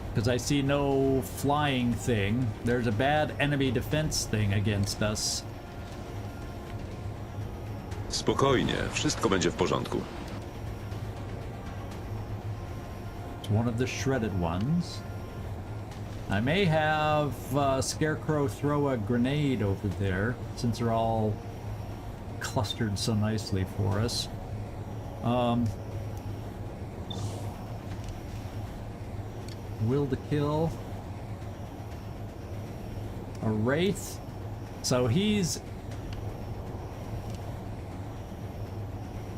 Because I see no flying thing. There's a bad enemy defense thing against us. Spokojnie, wszystko będzie w porządku. It's one of the shredded ones. I may have Scarecrow throw a grenade over there, since they're all clustered so nicely for us. Will to kill. A Wraith. So he's...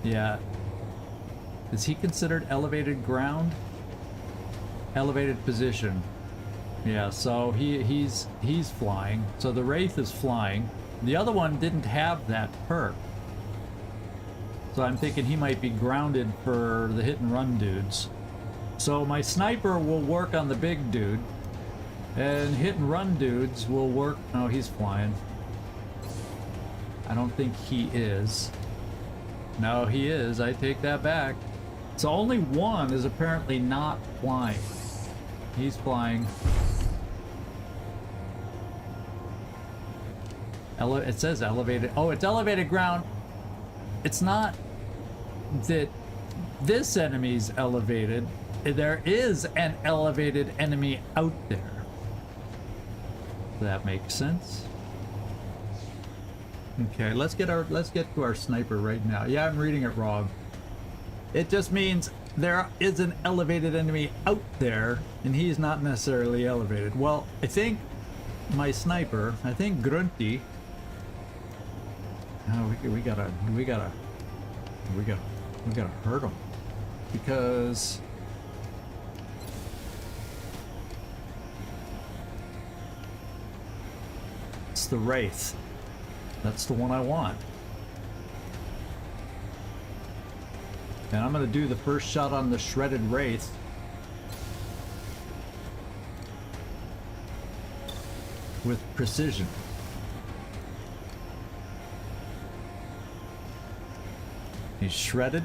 Yeah. Is he considered elevated ground? Elevated position. Yeah, so he's flying. So the Wraith is flying. The other one didn't have that perk. So I'm thinking he might be grounded for the hit and run dudes. So my sniper will work on the big dude. And hit and run dudes will work... Oh, he's flying. I don't think he is. No, he is. I take that back. So only one is apparently not flying. He's flying. It says elevated. Oh, it's elevated ground. It's not that this enemy's elevated. There is an elevated enemy out there. That makes sense. Okay, let's get to our sniper right now. Yeah, I'm reading it wrong. It just means there is an elevated enemy out there, and he's not necessarily elevated. Well, I think my sniper, I think Grunty. Oh, we gotta hurt him because it's the Wraith. That's the one I want. And I'm gonna do the first shot on the shredded Wraith. With precision. He's shredded.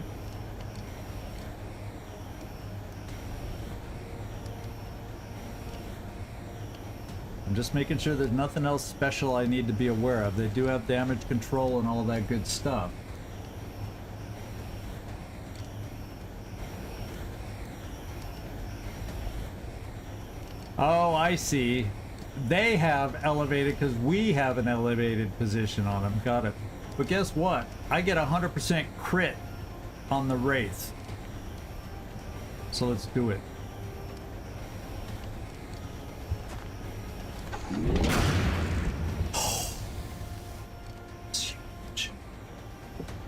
I'm just making sure there's nothing else special I need to be aware of. They do have damage control and all that good stuff. Oh, I see. They have elevated because we have an elevated position on them. Got it. But guess what? I get 100% crit on the Wraith. So let's do it. Oh, it's huge.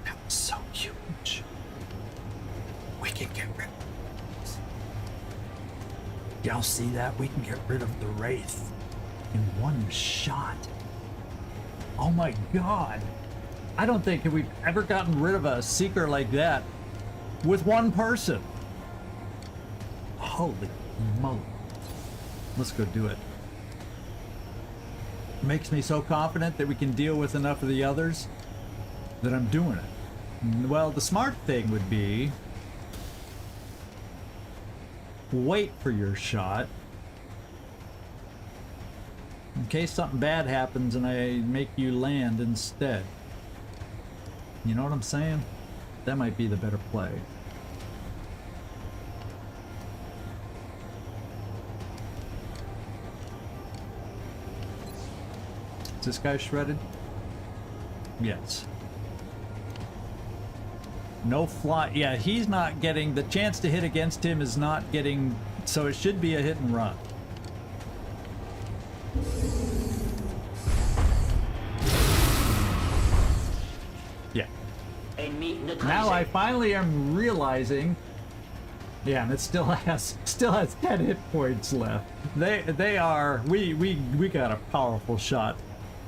That's so huge. We can get rid of this. Y'all see that? We can get rid of the Wraith in one shot. Oh my god. I don't think we've ever gotten rid of a Seeker like that with one person. Holy moly. Let's go do it. Makes me so confident that we can deal with enough of the others that I'm doing it. Well, the smart thing would be wait for your shot in case something bad happens and I make you land instead. You know what I'm saying? That might be the better play. Is this guy shredded? Yes. No fly. Yeah, he's not getting... The chance to hit against him is not getting... So it should be a hit and run. Yeah. Now I finally am realizing... Yeah, and it still has 10 hit points left. They are... We got a powerful shot.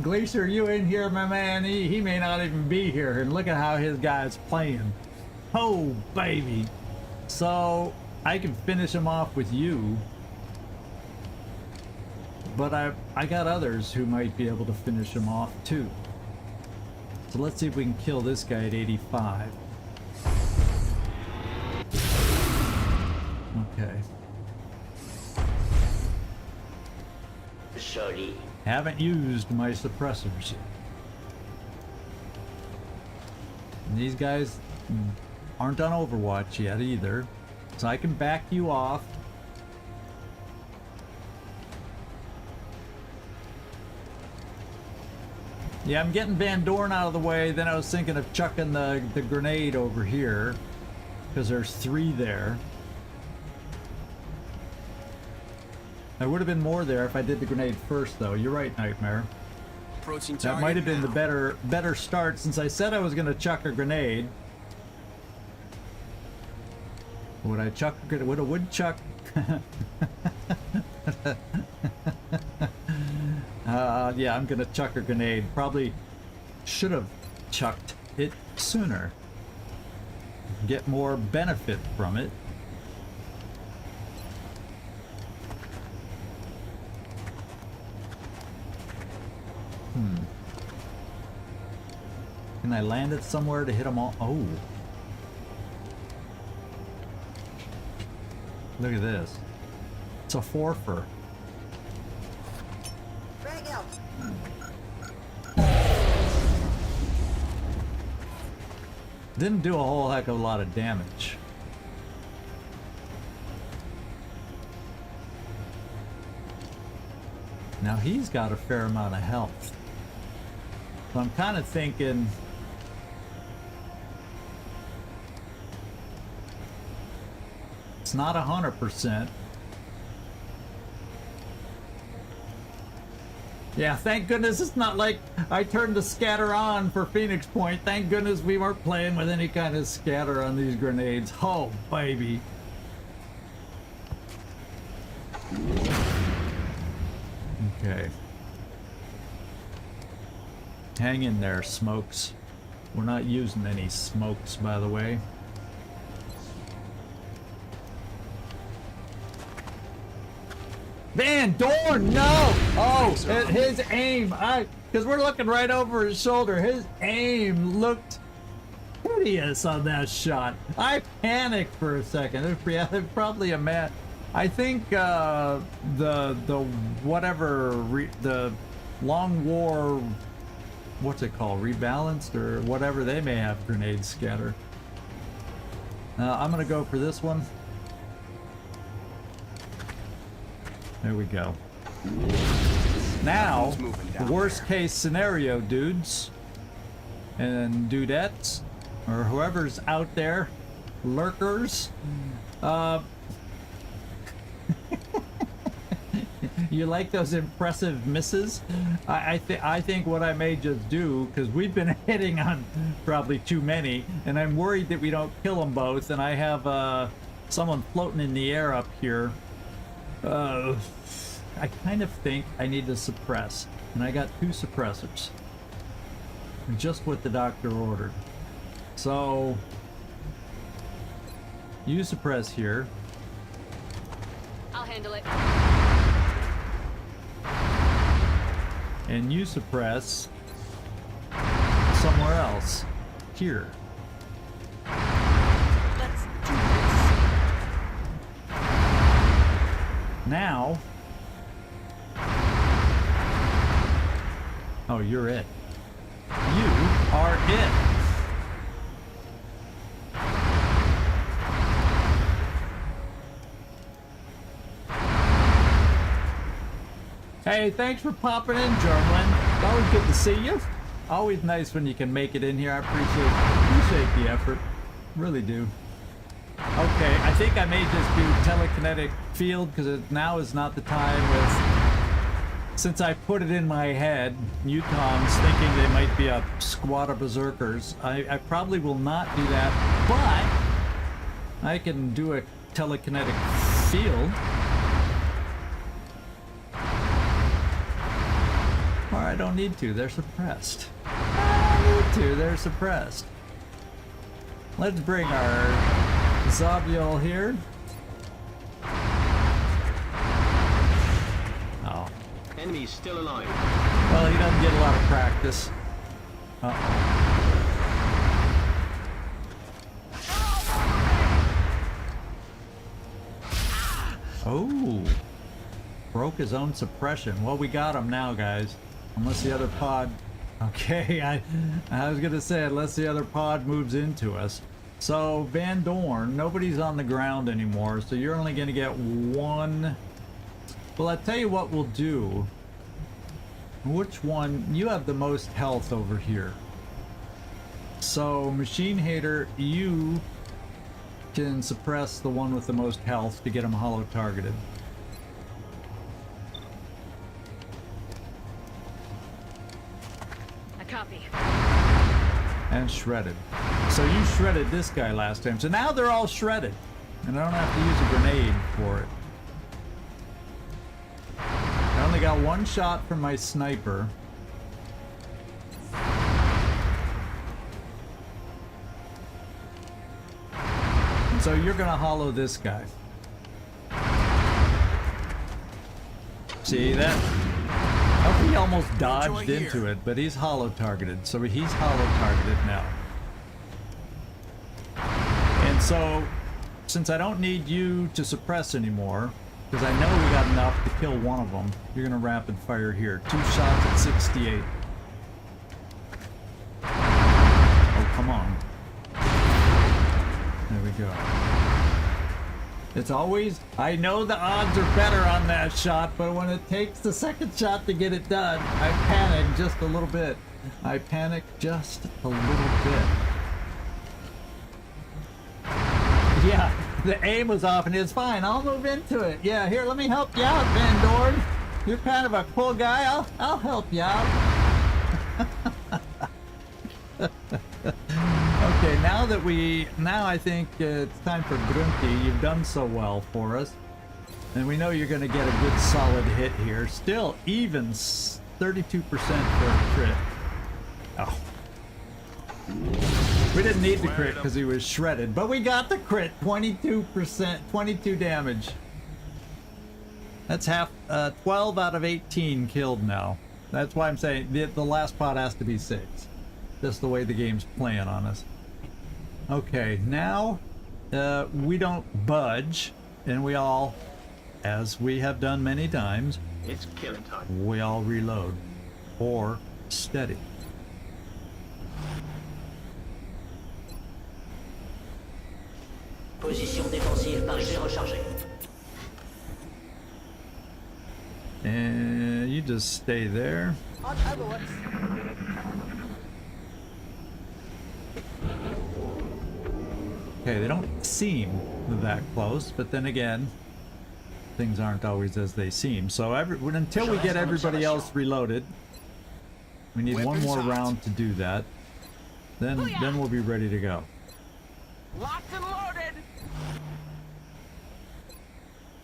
Glacier, you in here, my man? He may not even be here, and look at how his guy's playing. Oh, baby. So, I can finish him off with you. But I got others who might be able to finish him off, too. So let's see if we can kill this guy at 85. Okay. Joli. Haven't used my suppressors yet. And these guys aren't on Overwatch yet either. So I can back you off. Yeah, I'm getting Van Dorn out of the way. Then I was thinking of chucking the grenade over here. Because there's 3 there. There would have been more there if I did the grenade first, though. You're right, Nightmare. Approaching That might have been now. the better start, since I said I was going to chuck a grenade. Would I chuck? Would a woodchuck? Yeah, I'm gonna chuck a grenade. Probably should have chucked it sooner. Get more benefit from it. Can I land it somewhere to hit them all? Oh. Look at this. It's a forfer. Didn't do a whole heck of a lot of damage. Now he's got a fair amount of health. So I'm kind of thinking it's not 100%. Yeah, thank goodness it's not like I turned the scatter on for Phoenix Point. Thank goodness we weren't playing with any kind of scatter on these grenades. Oh, baby. Okay. Hang in there, smokes. We're not using any smokes, by the way. Van Dorn, no! Oh, his aim, because we're looking right over his shoulder. His aim looked hideous on that shot. I panicked for a second. There's probably a man. I think the Long War, what's it called, rebalanced or whatever, they may have grenade scatter. I'm gonna go for this one. There we go. Now, the worst case scenario, dudes and dudettes, or whoever's out there, lurkers, you like those impressive misses? I think what I may just do, because we've been hitting on probably too many, and I'm worried that we don't kill them both, and I have someone floating in the air up here. I kind of think I need to suppress, and I got 2 suppressors. Just what the doctor ordered. So, you suppress here. I'll handle it. And you suppress somewhere else. Here. Let's do this. Now. Oh, you're it. You are it. Hey, thanks for popping in, Germlin. Always good to see you. Always nice when you can make it in here. I appreciate the effort. Really do. Okay, I think I may just do telekinetic field because now is not the time with... Since I put it in my head, Newtons thinking they might be a squad of berserkers, I probably will not do that, but I can do a telekinetic field. Or I don't need to, they're suppressed. I don't need to, they're suppressed. Let's bring our 𝐜𝐴𝐬𝐬 here. Oh. Enemy's still alive. Well, he doesn't get a lot of practice. Oh. Broke his own suppression. Well, we got him now, guys. Unless the other pod... Okay, I was gonna say, unless the other pod moves into us. So, Van Dorn, nobody's on the ground anymore, so you're only gonna get 1... Well, I'll tell you what we'll do. Which one? You have the most health over here. So, Machine Hater, you can suppress the one with the most health to get him hollow targeted. A copy. And shredded. So you shredded this guy last time. So now they're all shredded. And I don't have to use a grenade for it. I only got one shot from my sniper. And so you're gonna hollow this guy. See that? Oh, he almost dodged into it, but he's hollow targeted, so he's hollow targeted now. And so, since I don't need you to suppress anymore, because I know we got enough to kill one of them, you're gonna rapid fire here. 2 shots at 68. Oh, come on. There we go. It's always, I know the odds are better on that shot, but when it takes the second shot to get it done, I panic just a little bit. I panic just a little bit. Yeah, the aim was off and it's fine. I'll move into it. Yeah, here, let me help you out, Van Dorn. You're kind of a cool guy. I'll help you out. Okay, now I think it's time for Grunty. You've done so well for us. And we know you're going to get a good solid hit here. Still even 32% for a crit. Oh. We didn't need the crit because he was shredded, but we got the crit. 22%, 22 damage. That's half, 12 out of 18 killed now. That's why I'm saying the last pot has to be 6. Just the way the game's playing on us. Okay, now we don't budge, and we all, as we have done many times, It's killing time. we all reload. Or steady. Position défensive Paris rechargée. And you just stay there. On Overwatch. Okay, they don't seem that close, but then again, things aren't always as they seem. So until we get everybody else reloaded, we need one more round to do that. Then we'll be ready to go. Locked and loaded.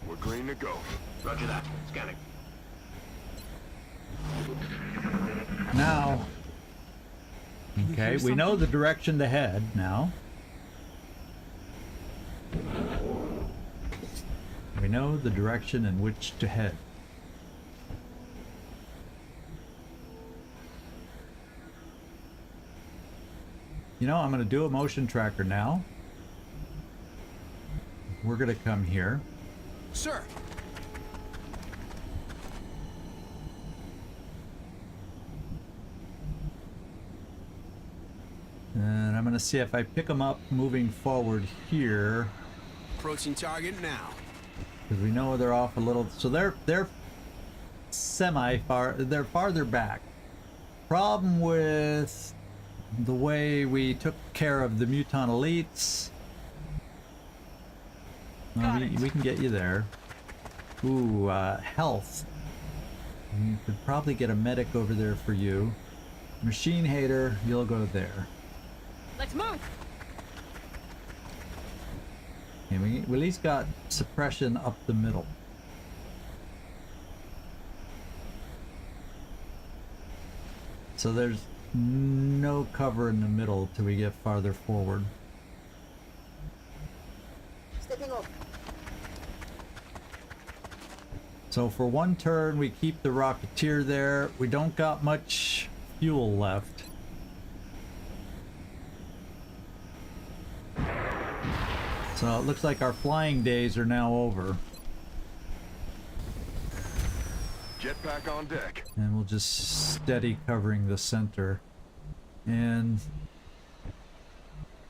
We're green to go. Roger that. Scanning. Now, okay, we know the direction to head now. We know the direction in which to head. You know, I'm going to do a motion tracker now. We're going to come here. Sir. And I'm going to see if I pick them up moving forward here. Approaching target now. Because we know they're off a little, so they're semi-far, they're farther back. Problem with the way we took care of the Mutant Elites. Well, we can get you there. Ooh, health. You could probably get a medic over there for you. Machine Hater, you'll go there. Let's move. And we at least got suppression up the middle. So there's no cover in the middle till we get farther forward. Stepping off. So for one turn we keep the Rocketeer there. We don't got much fuel left. So it looks like our flying days are now over. Jetpack on deck. And we'll just steady covering the center. And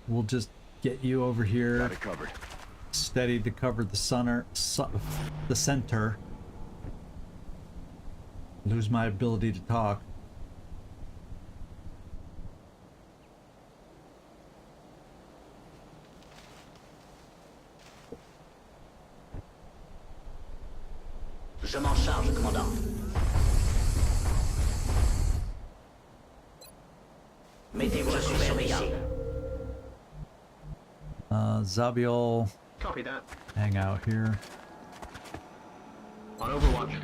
we'll just get you over here. Got it covered. Steady to cover the the center. Lose my ability to talk. Je m'en charge, commandant. Mettez-vous sur surveillance. 𝐉𝐨𝐢𝐬𝐬. Copy that. hang out here. On Overwatch.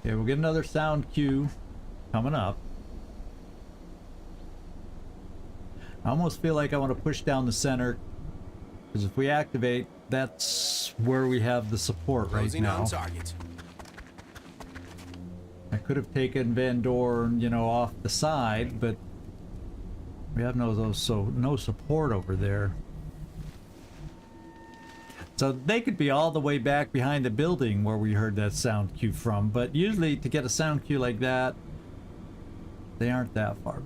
Okay, we'll get another sound cue coming up. I almost feel like I want to push down the center, because if we activate, that's where we have the support right Closing now. on target. I could have taken Van Dorn, you know, off the side, but we have no support over there. So they could be all the way back behind the building where we heard that sound cue from, but usually to get a sound cue like that, they aren't that far.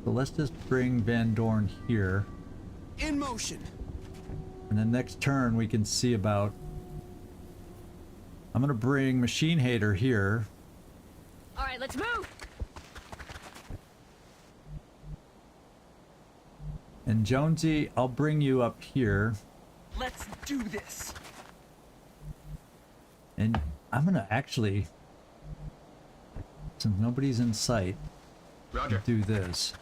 So let's just bring Van Dorn here, In motion. and then next turn we can see about... I'm gonna bring Machine Hater here. All right, let's move. And Jonesy, I'll bring you up here. Let's do this. And I'm gonna actually, since nobody's in sight, Roger. do this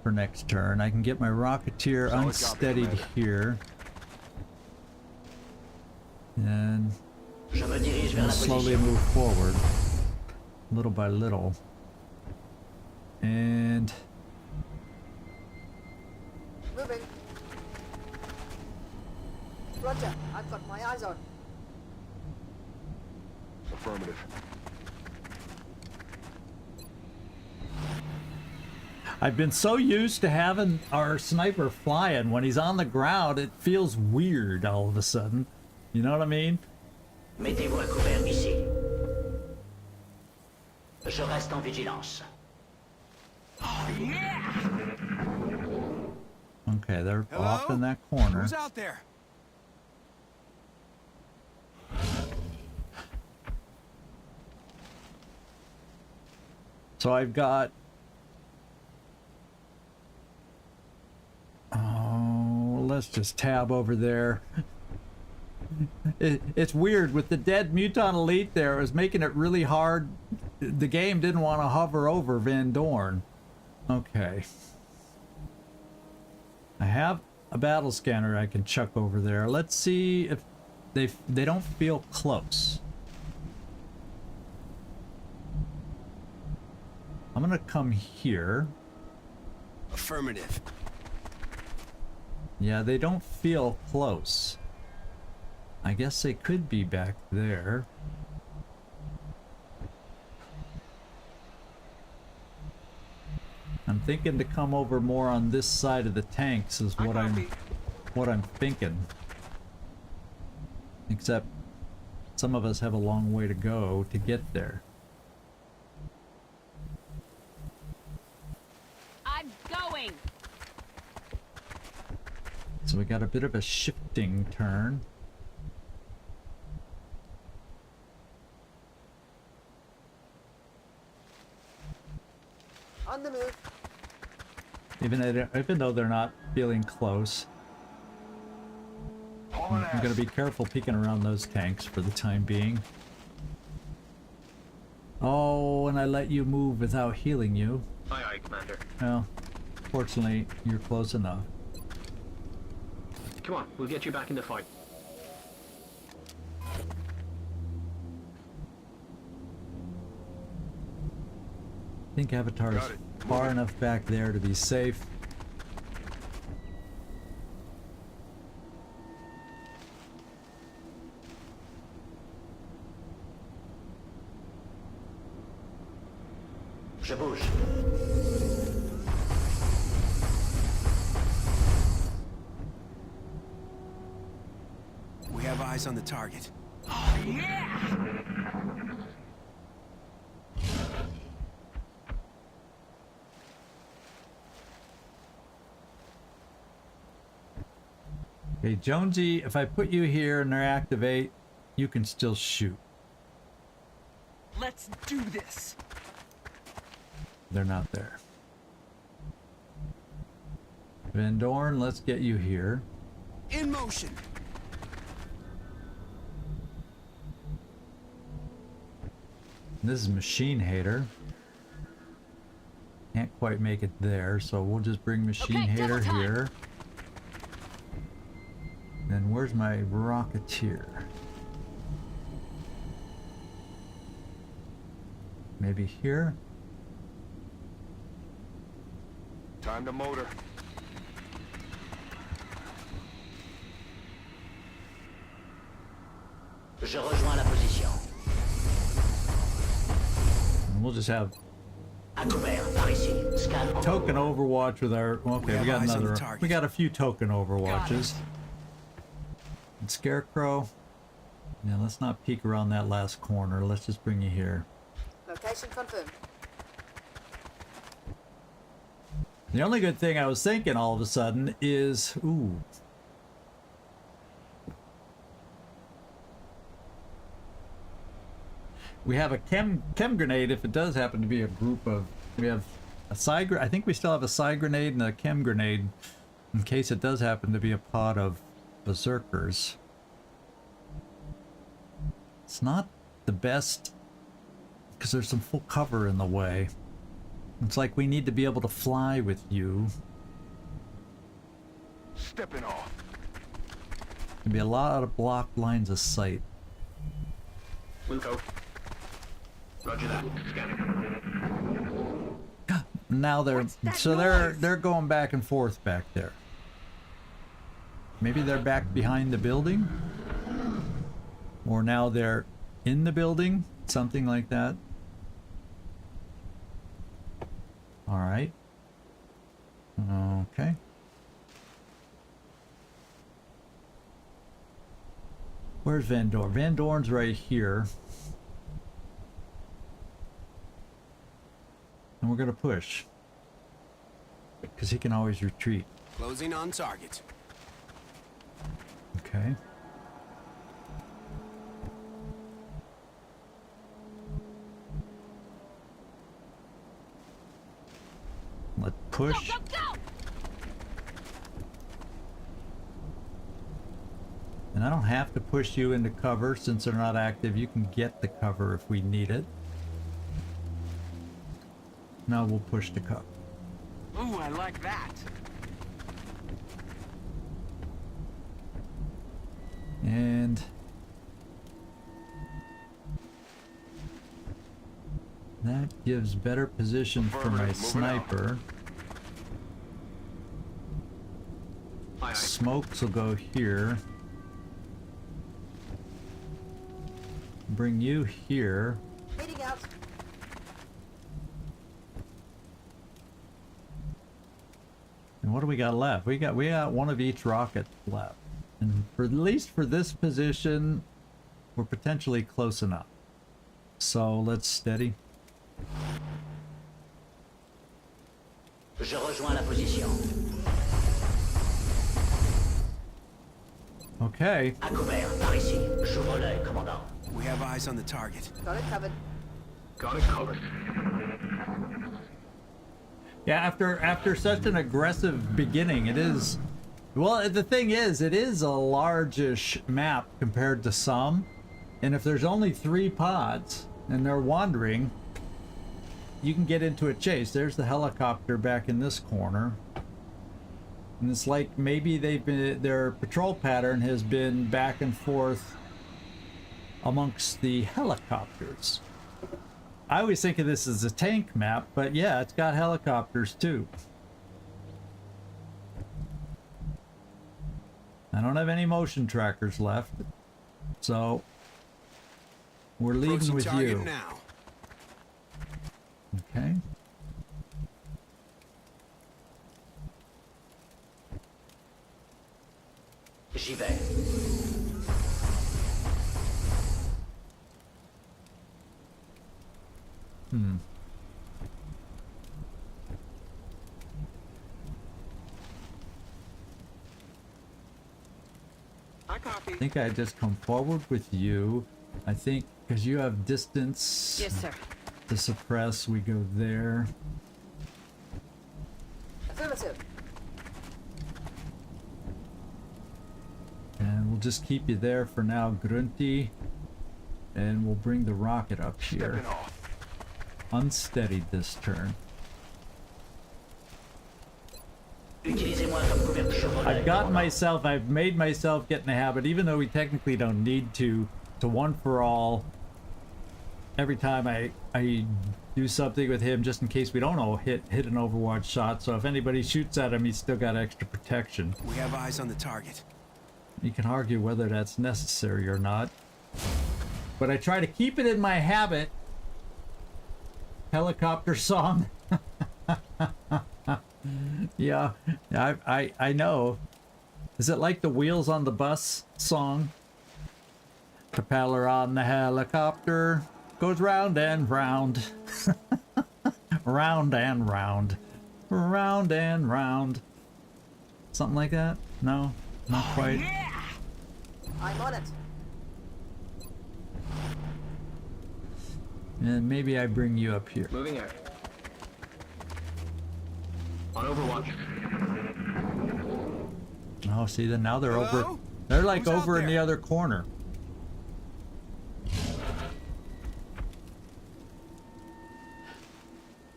for next turn. I can get my Rocketeer Solid copy, unsteadied Commander. here, and Je me dirige vers we'll la slowly position. move forward, little by little. And Moving. Roger, I've got my eyes on. Affirmative. I've been so used to having our sniper flying. When he's on the ground, it feels weird all of a sudden. You know what I mean? Mettez-vous à couvert ici. Je reste en vigilance. Okay, they're Hello? off in that corner. Who's out there? So I've got... Oh, let's just tab over there. It's weird with the dead Muton Elite there. It was making it really hard. The game didn't want to hover over Van Dorn. Okay. I have a battle scanner I can chuck over there. Let's see if they don't feel close. I'm gonna come here. Affirmative. Yeah, they don't feel close. I guess they could be back there. I'm thinking to come over more on this side of the tanks is what I'm thinking. Except some of us have a long way to go to get there. I'm going. So we got a bit of a shifting turn. On the move. Even though they're not feeling close. Hauling I'm gonna ass. be careful peeking around those tanks for the time being. Oh, and I let you move without healing you. Aye, aye, Commander. Well, fortunately, you're close enough. Come on, we'll get you back in the fight. I think Avatar's Got it. far enough back there to be safe. Je bouge. We have eyes on the target. Okay, Jonesy, if I put you here and they activate, you can still shoot. Let's do this. They're not there. Van Dorn, let's get you here. In motion. This is Machine Hater. Can't quite make it there, so we'll just bring Machine Okay, Hater double time. here. And where's my Rocketeer? Maybe here? Time to motor. Je rejoins la position. And we'll just have À couvert, par ici. Scan en token cours. Overwatch with our... Okay, we got have eyes on the another... target. We got a few token Overwatches. And Scarecrow. Yeah, let's not peek around that last corner. Let's just bring you here. Location confirmed. The only good thing I was thinking all of a sudden is... Ooh. We have a chem grenade if it does happen to be a group of... We have a side... I think we still have a side grenade and a chem grenade in case it does happen to be a pod of berserkers. It's not the best because there's some full cover in the way. It's like we need to be able to fly with you. Stepping off. There'll be a lot of blocked lines of sight. Wilco. Roger that. Scanning. Now they're they're going back and forth back there. Maybe they're back behind the building, or now they're in the building, something like that. All right. Okay. Where's Van Dorn? Van Dorn's right here. And we're gonna push. Because he can always retreat. Closing on target. Okay. Let's push. Go, go! And I don't have to push you into cover since they're not active. You can get the cover if we need it. Now we'll push the cover. Ooh, I like that. And that gives better position for my Affirmative, moving out. sniper. Aye, aye. Smokes will go here. Bring you here. Heading out. And what do we got left? We got one of each rocket left. And for at least for this position, we're potentially close enough. So let's steady. Je rejoins la position. Okay. À couvert, par ici. J'ouvre l'œil, commandant. We have eyes on the target. Got it covered. Got it covered. Yeah, after such an aggressive beginning, it is... Well, the thing is, it is a largish map compared to some. And if there's only 3 pods, and they're wandering, you can get into a chase. There's the helicopter back in this corner. And it's like maybe their patrol pattern has been back and forth amongst the helicopters. I always think of this as a tank map, but yeah, it's got helicopters too. I don't have any motion trackers left, so we're leaving Approaching with target you. now. Okay. J'y vais. I copy. I think I just come forward with you. I think because you have distance Yes, sir. to suppress, we go there. Affirmative. And we'll just keep you there for now, Grunty. And we'll bring the rocket up here. Stepping off. Unsteadied this turn. Utilisez-moi comme couverture relais. I've made myself get in the habit, even though we technically don't need to one for all. Every time I do something with him, just in case we don't all hit an Overwatch shot, so if anybody shoots at him, he's still got extra protection. We have eyes on the target. You can argue whether that's necessary or not, but I try to keep it in my habit. Helicopter song. Yeah, I know. Is it like the Wheels on the Bus song? Propeller on the helicopter goes round and round. Round and round. Round and round. Something like that? No, not quite. I'm on it. And maybe I bring you up here. Moving out. On Overwatch. Oh, see, then now they're over. Hello? They're like Who's out over in the there? other corner.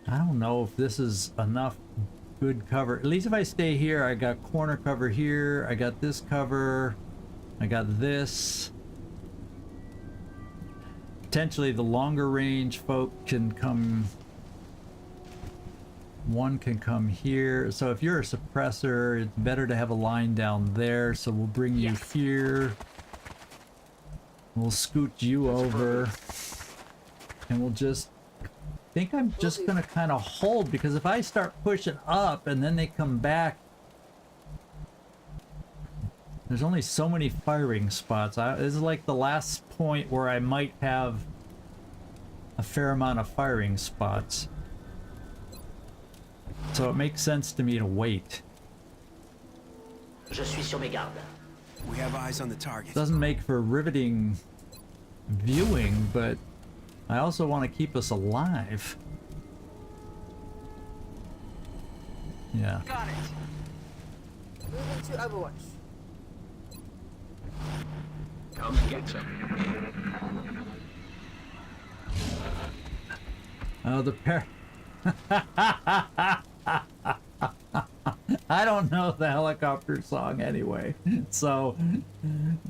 I don't know if this is enough good cover. At least if I stay here, I got corner cover here. I got this cover. I got this. Potentially the longer range folk can come. One can come here. So if you're a suppressor, it's better to have a line down there. So we'll bring you here. We'll scoot you over. And we'll just... I think I'm just going to kind of hold, because if I start pushing up and then they come back, there's only so many firing spots. This is like the last point where I might have a fair amount of firing spots. So it makes sense to me to wait. Je suis sur mes gardes. We have eyes on the target. Doesn't make for riveting viewing, but I also want to keep us alive. Yeah. Got it. Moving to Overwatch. Come get some. Oh, the pair. I don't know the helicopter song anyway, so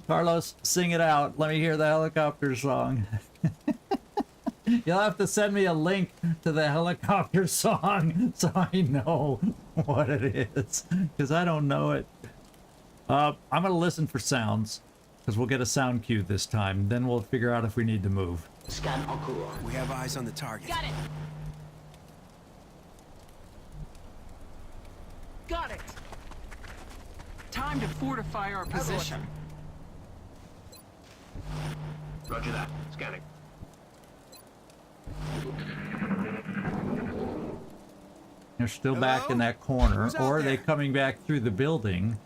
Carlos, sing it out. Let me hear the helicopter song. You'll have to send me a link to the helicopter song so I know what it is, because I don't know it. I'm gonna listen for sounds, because we'll get a sound cue this time. Then we'll figure out if we need to move. Scan en cours. We have eyes on the target. Got it. Got it. Time to fortify our position. Roger that. Scanning. They're still back in that corner, Who's out or are they there? coming back through the building?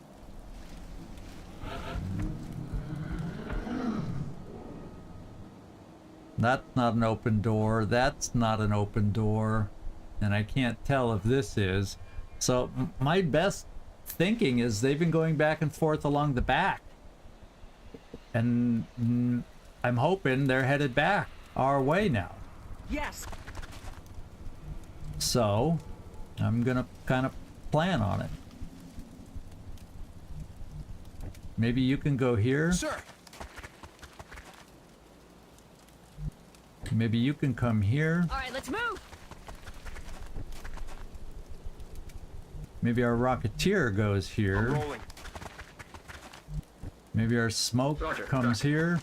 That's not an open door. That's not an open door. And I can't tell if this is. So my best thinking is they've been going back and forth along the back. And I'm hoping they're headed back our way now. Yes. So I'm gonna kind of plan on it. Maybe you can go here. Sir, Maybe you can come here. All right, let's move. Maybe our Rocketeer goes I'm here. rolling. Maybe our Smoke Roger, comes here.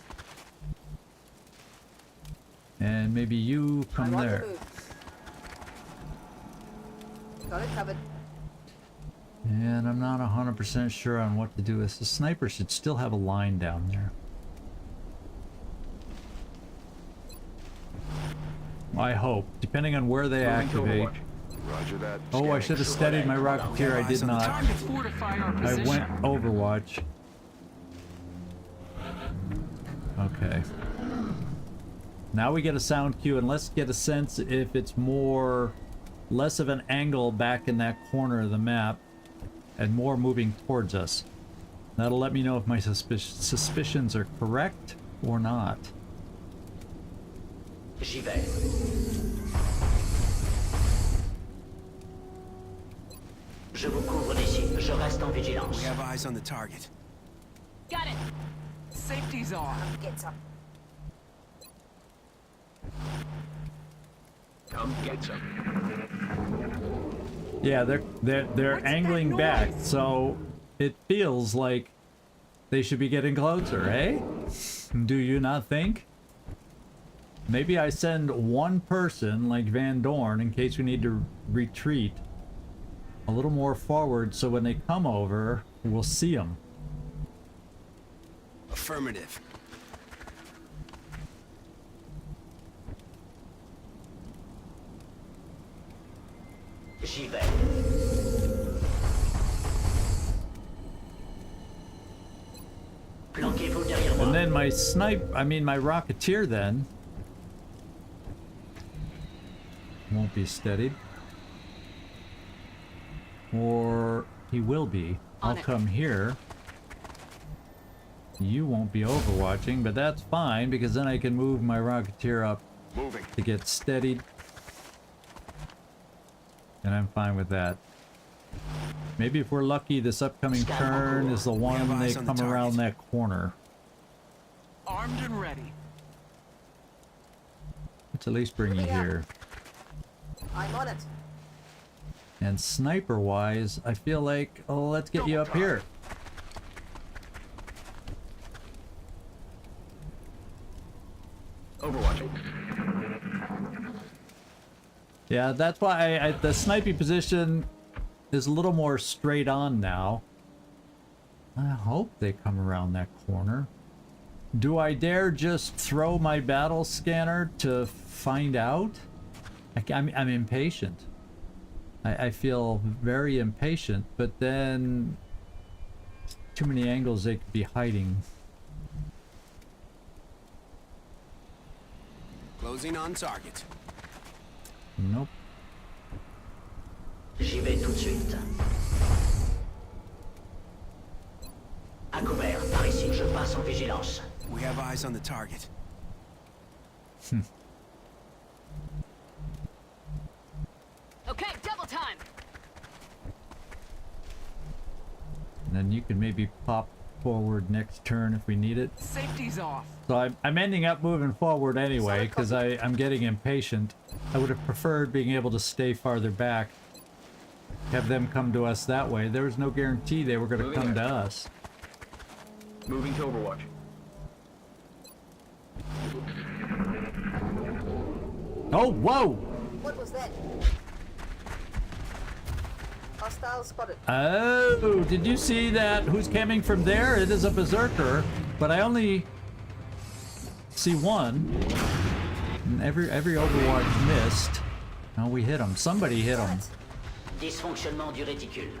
And maybe you come I'm on the there. move. Got it covered. And I'm not 100% sure on what to do. The sniper should still have a line down there. I hope, depending on where they activate. Roger that. Oh, I Scanning. should have studied my Rocketeer. I did not. Time to fortify our I position. went Overwatch. Okay. Now we get a sound cue, and let's get a sense if it's less of an angle back in that corner of the map and more moving towards us. That'll let me know if my suspicions are correct or not. J'y vais. Je vous couvre d'ici. Je reste en We vigilance. have eyes on the target. Got it. Safety's off. Get some. Come get some. Yeah, they're What's that angling back, noise? so it feels like they should be getting closer, eh? Do you not think? Maybe I send one person like Van Dorn in case we need to retreat a little more forward, so when they come over, we'll see them. Affirmative. J'y vais. Planquez-vous derrière moi. And then my Rocketeer then won't be steadied. Or he will be. I'll On it. come here. You won't be overwatching, but that's fine because then I can move my Rocketeer up Moving. to get steadied. And I'm fine with that. Maybe if we're lucky, this upcoming turn is the have one they eyes on the come around target. that corner. Armed and ready. Let's at least bring you Moving out. here. I'm on it. And sniper-wise, I feel like, oh, let's get you up here. Overwatching. Yeah, that's why the sniping position is a little more straight on now. I hope they come around that corner. Do I dare just throw my battle scanner to find out? I'm impatient. I feel very impatient, but then too many angles they could be hiding. Closing on target. Nope. J'y vais tout de suite. À couvert, par ici, je passe en vigilance. We have eyes on the target. Okay, double time. And then you can maybe pop forward next turn if we need it. Safety's off. So I'm ending up moving forward anyway because I'm getting impatient. I would have preferred being able to stay farther back, have them come to us that way. There was no guarantee they were going to Moving come to there. us. Moving to Overwatch. Oh, whoa! What was that? Hostile spotted. Oh, did you see that? Who's coming from there? It is a berserker, but I only see one. And every Overwatch missed. Oh, we hit him. Somebody hit him. Dysfonctionnement du réticule.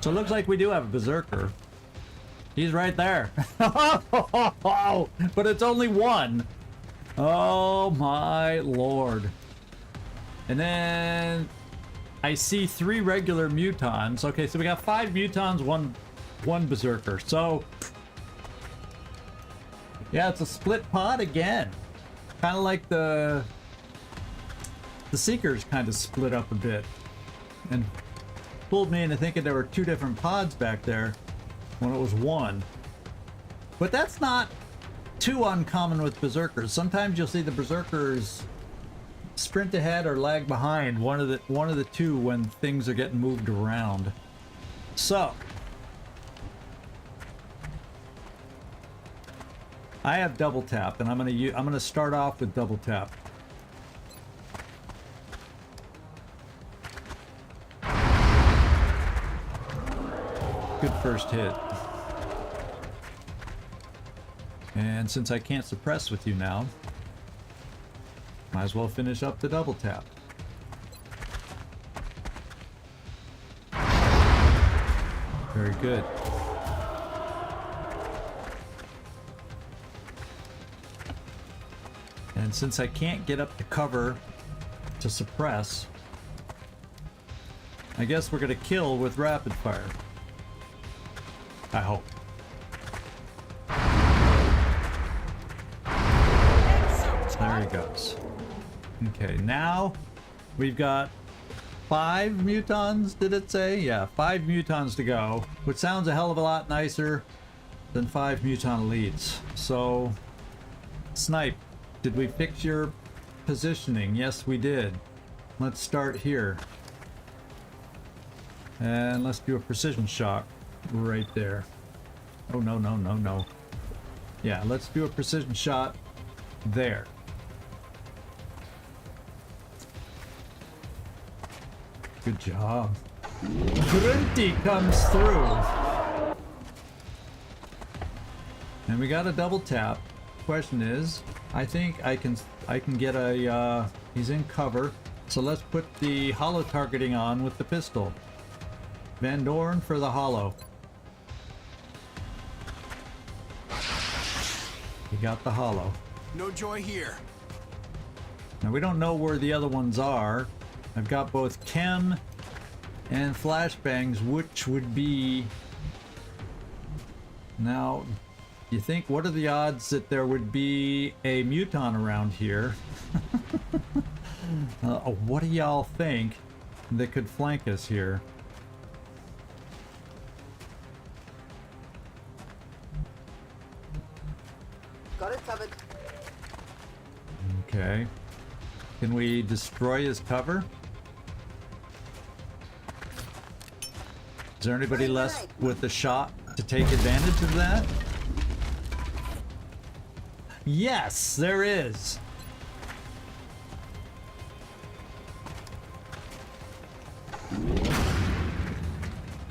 So it looks like we do have a berserker. He's right there. But it's only one. Oh my lord. And then I see 3 regular mutons. Okay, so we got 5 mutons, one berserker. So yeah, it's a split pod again. Kind of like the Seekers kind of split up a bit and pulled me into thinking there were 2 different pods back there when it was one. But that's not too uncommon with berserkers. Sometimes you'll see the berserkers sprint ahead or lag behind, one of the two when things are getting moved around. So I have double tap, and I'm gonna start off with double tap. Good first hit. And since I can't suppress with you now, might as well finish up the double tap. Very good. And since I can't get up to cover to suppress, I guess we're gonna kill with rapid fire. I hope. There he goes. Okay, now we've got 5 mutons, did it say? Yeah, 5 mutons to go, which sounds a hell of a lot nicer than 5 muton elites. So, Snipe, did we fix your positioning? Yes, we did. Let's start here. And let's do a precision shot right there. Oh, no, no, no, no. Yeah, let's do a precision shot there. Good job. Grunty comes through. And we got a double tap. Question is, I think I can get a he's in cover. So let's put the hollow targeting on with the pistol. Van Dorn for the hollow. You got the hollow. No joy here. Now we don't know where the other ones are. I've got both chem and flashbangs, which would be... Now, you think, what are the odds that there would be a muton around here? What do y'all think that could flank us here? Got it covered. Okay. Can we destroy his cover? Is there anybody left with the shot to take advantage of that? Yes, there is.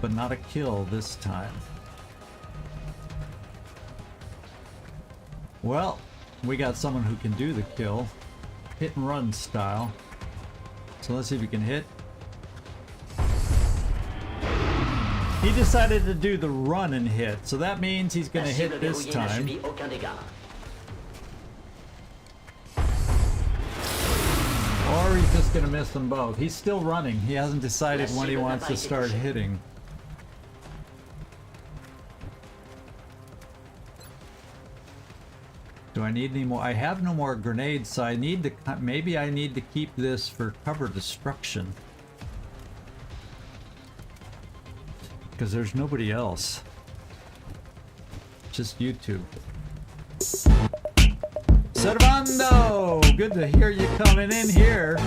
But not a kill this time. Well, we got someone who can do the kill. Hit and run style. So let's see if we can hit. He decided to do the run and hit, so that means he's gonna hit this time. Or he's just gonna miss them both. He's still running. He hasn't decided when he wants to start hitting. Do I need any more? I have no more grenades, so I need to... Maybe I need to keep this for cover destruction. Because there's nobody else. Just you two. Servando! Good to hear you coming in here.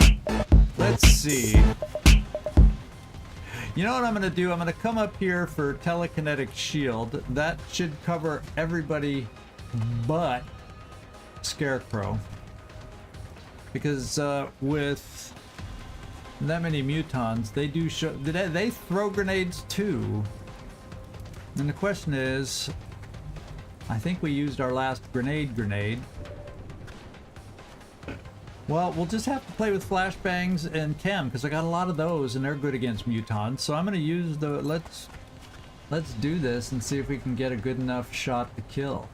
Let's see. You know what I'm going to do? I'm going to come up here for telekinetic shield. That should cover everybody but Scarecrow. Because with that many mutons, they do show... They throw grenades too. And the question is... I think we used our last grenade. Well, we'll just have to play with flashbangs and chem, because I got a lot of those, and they're good against mutons. So I'm going to use the... Let's do this and see if we can get a good enough shot to kill.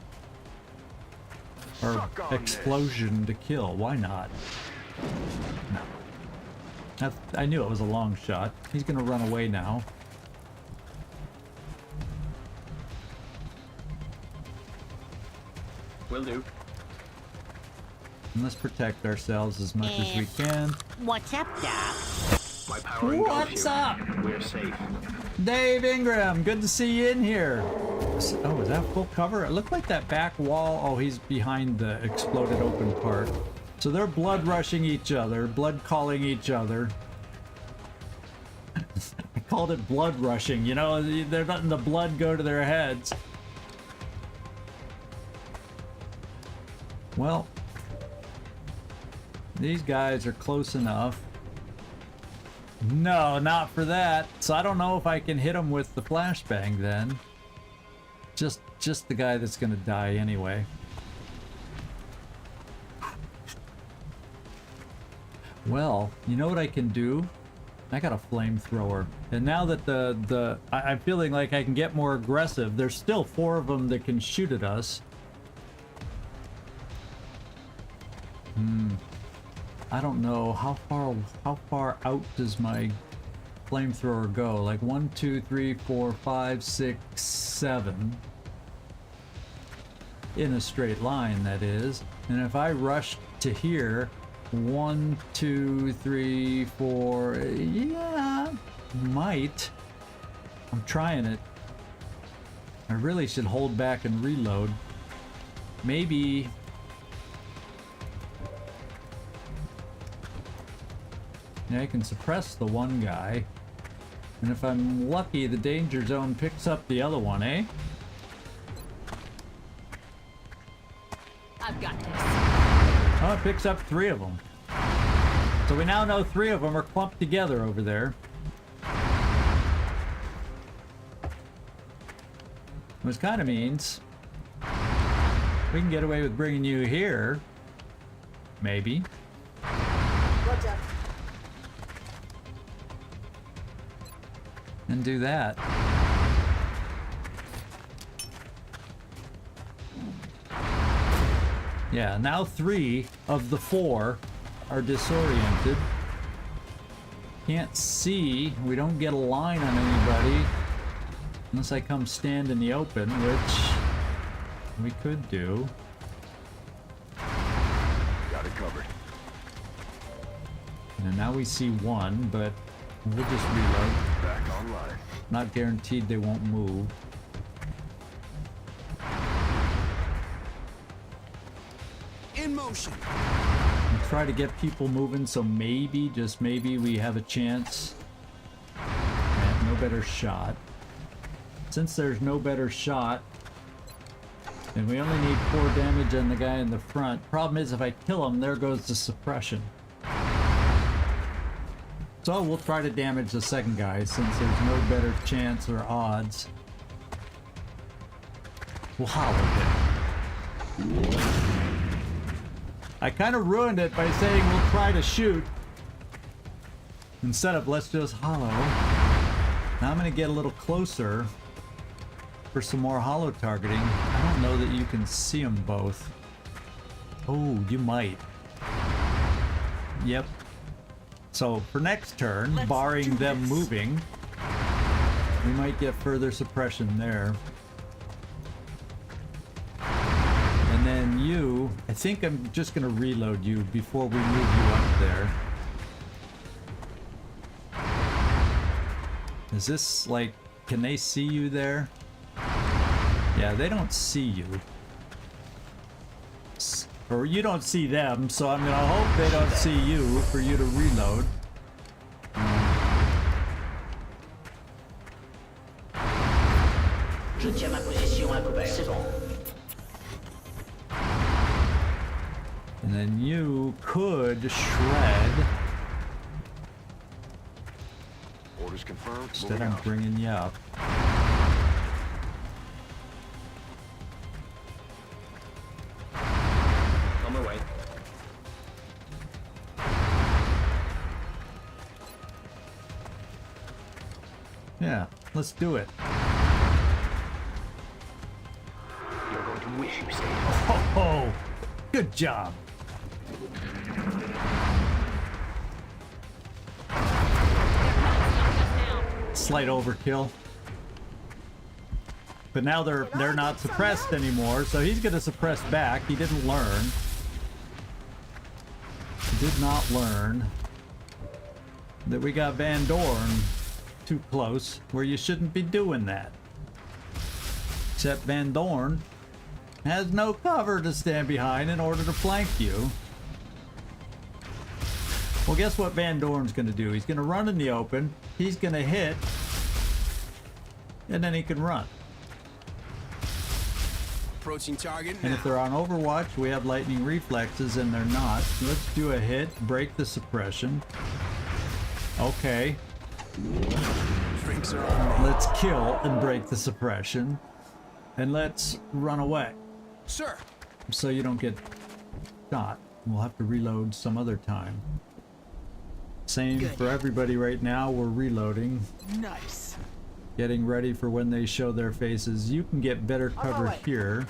Or explosion to kill. Why not? No. I knew it was a long shot. He's going to run away now. Will do. And let's protect ourselves as much as we can. What's up, Doc? My power What's up? We're safe. Dave Ingram, good to see you in here. Oh, is that full cover? It looked like that back wall. Oh, he's behind the exploded open part. So they're blood rushing each other, blood calling each other. I called it blood rushing, you know, they're letting the blood go to their heads. Well, these guys are close enough. No, not for that. So I don't know if I can hit him with the flashbang then. Just the guy that's gonna die anyway. Well, you know what I can do? I got a flamethrower. And now that I'm feeling like I can get more aggressive. There's still 4 of them that can shoot at us. I don't know how far out does my flamethrower go? Like 1, 2, 3, 4, 5, 6, 7 in a straight line, that is. And if I rush to here, 1, 2, 3, 4. Yeah, might. I'm trying it. I really should hold back and reload. Maybe. Yeah, I can suppress the one guy. And if I'm lucky, the danger zone picks up the other one, eh? I've got this. Oh, it picks up 3 of them. So we now know 3 of them are clumped together over there. Which kind of means we can get away with bringing you here. Maybe. Roger. And do that. Yeah, now 3 of the 4 are disoriented. Can't see. We don't get a line on anybody. Unless I come stand in the open, which we could do. Got it covered. And now we see 1, but we'll just reload. Back online. Not guaranteed they won't move. In motion. And try to get people moving, so maybe, just maybe, we have a chance. And no better shot. Since there's no better shot, and we only need 4 damage on the guy in the front. Problem is, if I kill him, there goes the suppression. So we'll try to damage the second guy since there's no better chance or odds. We'll hollow him. I kind of ruined it by saying we'll try to shoot instead of let's just hollow. Now I'm going to get a little closer for some more hollow targeting. I don't know that you can see them both. Oh, you might. Yep. So for next turn, barring them moving, we might get further suppression there. And then you, I think I'm just going to reload you before we move you up there. Is this like, can they see you there? Yeah, they don't see you. Or you don't see them, so I'm gonna hope they don't see you for you to reload. Je tiens ma position à couvert. C'est bon. And then you could shred. Orders confirmed. Instead, Moving I'm out. bringing you up. On my way. Yeah, let's do it. You're going to wish you stayed. Oh, good job. Slight overkill. But now they're not suppressed anymore, so he's gonna suppress back. He didn't learn. He did not learn that we got Van Dorn too close, where you shouldn't be doing that. Except Van Dorn has no cover to stand behind in order to flank you. Well, guess what Van Dorn's gonna do? He's gonna run in the open, he's gonna hit, and then he can run. Approaching target And now. if they're on Overwatch, we have lightning reflexes and they're not. Let's do a hit, break the suppression. Okay. Drinks are on me. Let's kill and break the suppression. And let's run away. Sir. So you don't get shot. We'll have to reload some other time. Same for everybody right now. We're reloading. Nice. Getting ready for when they show their faces. You can get better cover here.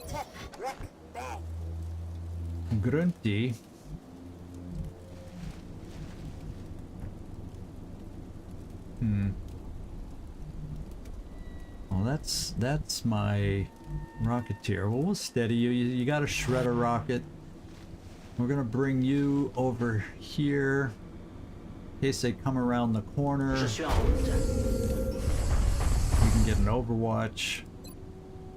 Tech, wreck, bang. Grunty. Well, that's my Rocketeer. Well, we'll steady you. You got a shredder rocket. We're gonna bring you over here in case they come around the corner. Je suis en route. We can get an Overwatch.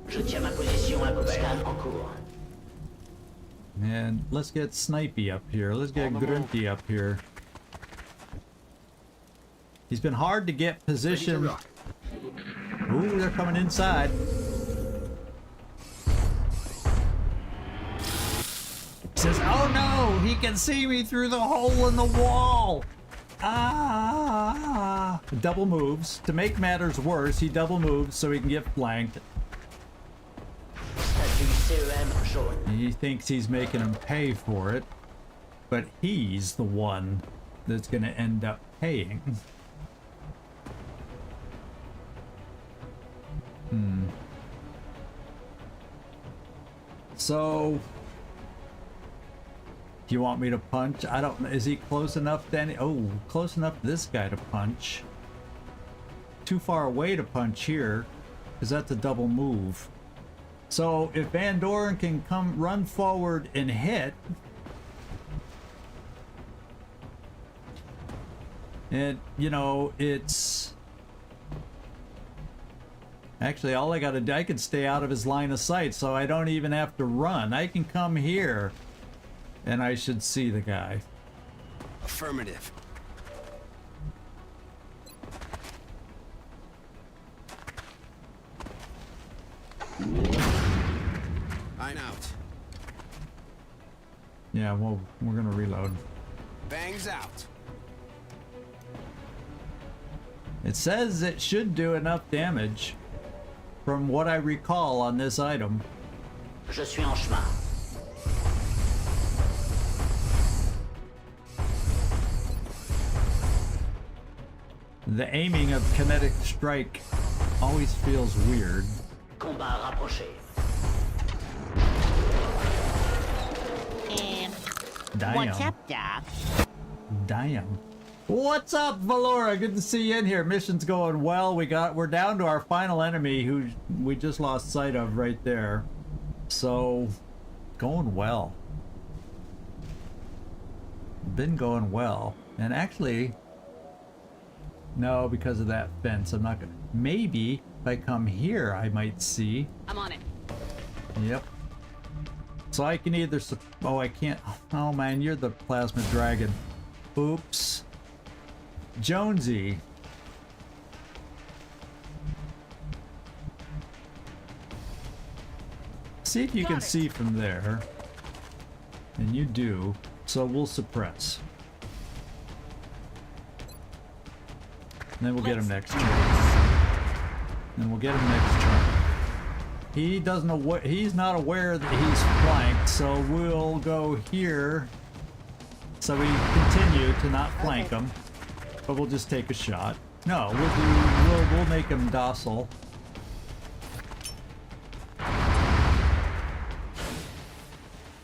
Je tiens ma position à couvert. Scan en cours. And let's get Snipey up here. Let's get Grunty up here. He's been hard to get position. Ooh, they're coming inside. Says, oh no, he can see me through the hole in the wall. Ah! Double moves. To make matters worse, he double moves so he can get flanked. Statut CEM jaune. He thinks he's making him pay for it, but he's the one that's gonna end up paying. So, do you want me to punch? I don't know. Is he close enough to any? Oh, close enough to this guy to punch. Too far away to punch here, because that's a double move. So if Van Doren can come run forward and hit, and you know, it's actually all I gotta do, I can stay out of his line of sight, so I don't even have to run. I can come here and I should see the guy. Affirmative. I'm out. Yeah, well, we're gonna reload. Bangs out. It says it should do enough damage from what I recall on this item. Je suis en chemin. The aiming of kinetic strike always feels weird. Combat rapproché. Damn. What's up, Doc? Damn. What's up, Valora? Good to see you in here. Mission's going well. We're down to our final enemy who we just lost sight of right there. So, going well. Been going well. And actually, no, because of that fence, I'm not gonna. Maybe if I come here, I might see. I'm on it. Yep. So I can either. Oh, I can't. Oh man, you're the plasma dragon. Oops. Jonesy. See if you can see from there. And you do. So we'll suppress. And then we'll get him next turn. Then we'll get him next turn. He doesn't know he's not aware that he's flanked, so we'll go here so we continue to not flank him, but we'll just take a shot. No, we'll make him docile.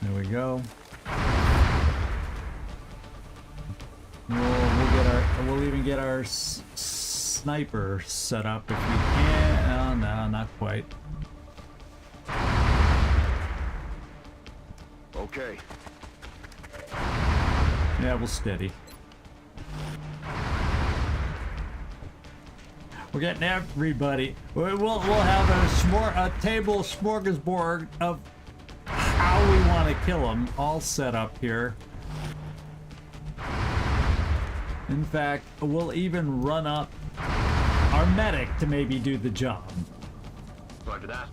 There we go. We'll even get our sniper set up if we can. Oh no, not quite. Okay. Yeah, we'll steady. We're getting everybody. We'll have a table smorgasbord of how we want to kill them all set up here. In fact, we'll even run up our medic to maybe do the job. Roger that.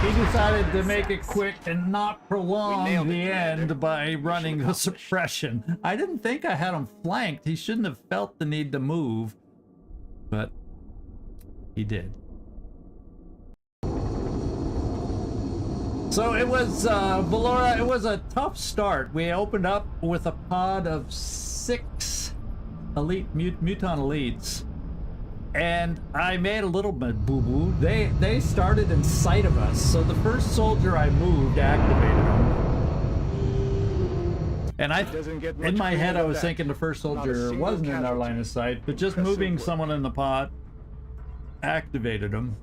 He decided to make it quick and not prolong the end by running the suppression. I didn't think I had him flanked. He shouldn't have felt the need to move, but he did. So it was, Valora, it was a tough start. We opened up with a pod of 6 elite Muton elites. And I made a little bit boo-boo. They started in sight of us, so the first soldier I moved activated him. And in my head I was thinking the first soldier wasn't in our line of sight, but just moving someone in the pod Activated them.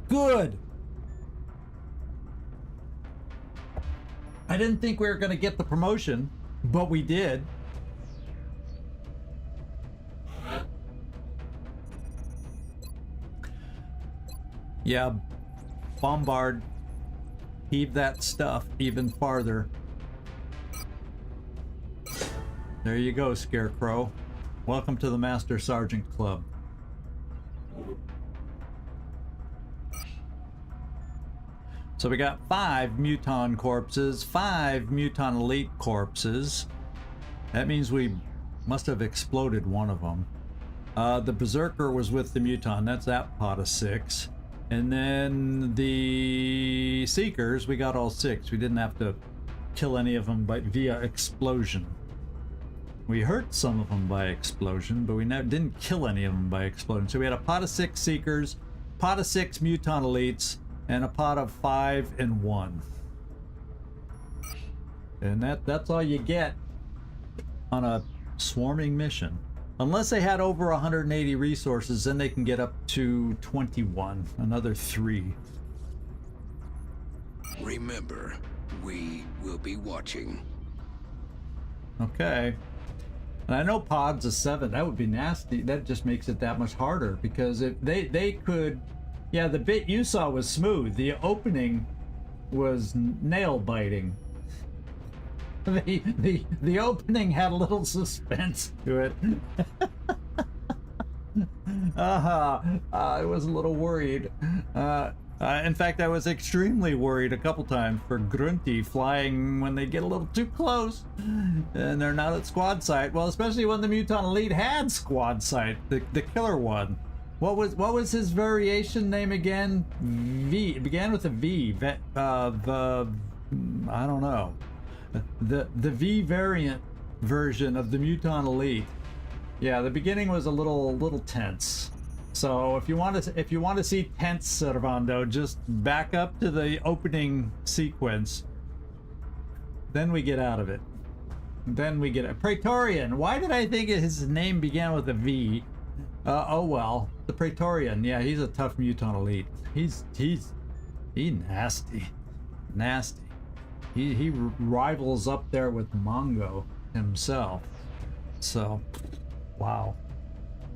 Good! I didn't think we were going to get the promotion, but we did. Yeah, bombard. Heave that stuff even farther. There you go, Scarecrow. Welcome to the Master Sergeant Club. So we got 5 Muton corpses, 5 Muton Elite corpses. That means we must have exploded one of them. The Berserker was with the Muton. That's that pot of 6. And then the Seekers, we got all 6. We didn't have to kill any of them via explosion. We hurt some of them by explosion, but we didn't kill any of them by explosion. So we had a pot of 6 Seekers, pot of 6 Muton Elites, and a pot of 5 and 1. And that's all you get on a swarming mission. Unless they had over 180 resources, then they can get up to 21, another 3. Remember, we will be watching. Okay. And I know pods of 7, that would be nasty. That just makes it that much harder, because if they could, yeah, the bit you saw was smooth. The opening was nail biting. The opening had a little suspense to it. I was a little worried. In fact, I was extremely worried a couple times for Grunty flying when they get a little too close and they're not at squad sight. Well, especially when the Muton Elite had squad sight, the killer one. What was his variation name again? V. It began with a V. I don't know. The V variant version of the Muton Elite. Yeah, the beginning was a little tense. So if you want to see tense Servando, just back up to the opening sequence. Then we get out of it. Then we get a Praetorian. Why did I think his name began with a V? Oh well, the Praetorian. Yeah, he's a tough Muton Elite. He's nasty. He rivals up there with Mongo himself. So, wow.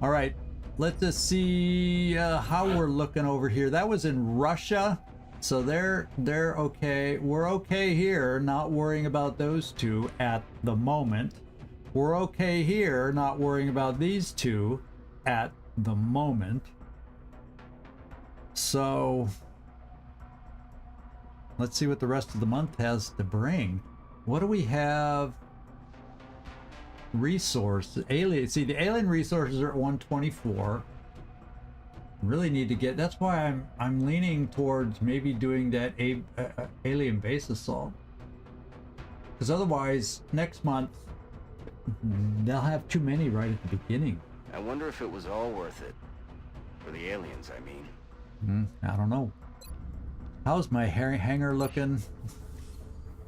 All right, let's just see how we're looking over here. That was in Russia, so they're okay. We're okay here, not worrying about those two at the moment. We're okay here, not worrying about these two at the moment. So let's see what the rest of the month has to bring. What do we have? Resource alien. See, the alien resources are at 124. Really need to get. That's why I'm leaning towards maybe doing that alien base assault. Because otherwise, next month they'll have too many right at the beginning. I wonder if it was all worth it. For the aliens, I mean. I don't know. How's my hangar looking?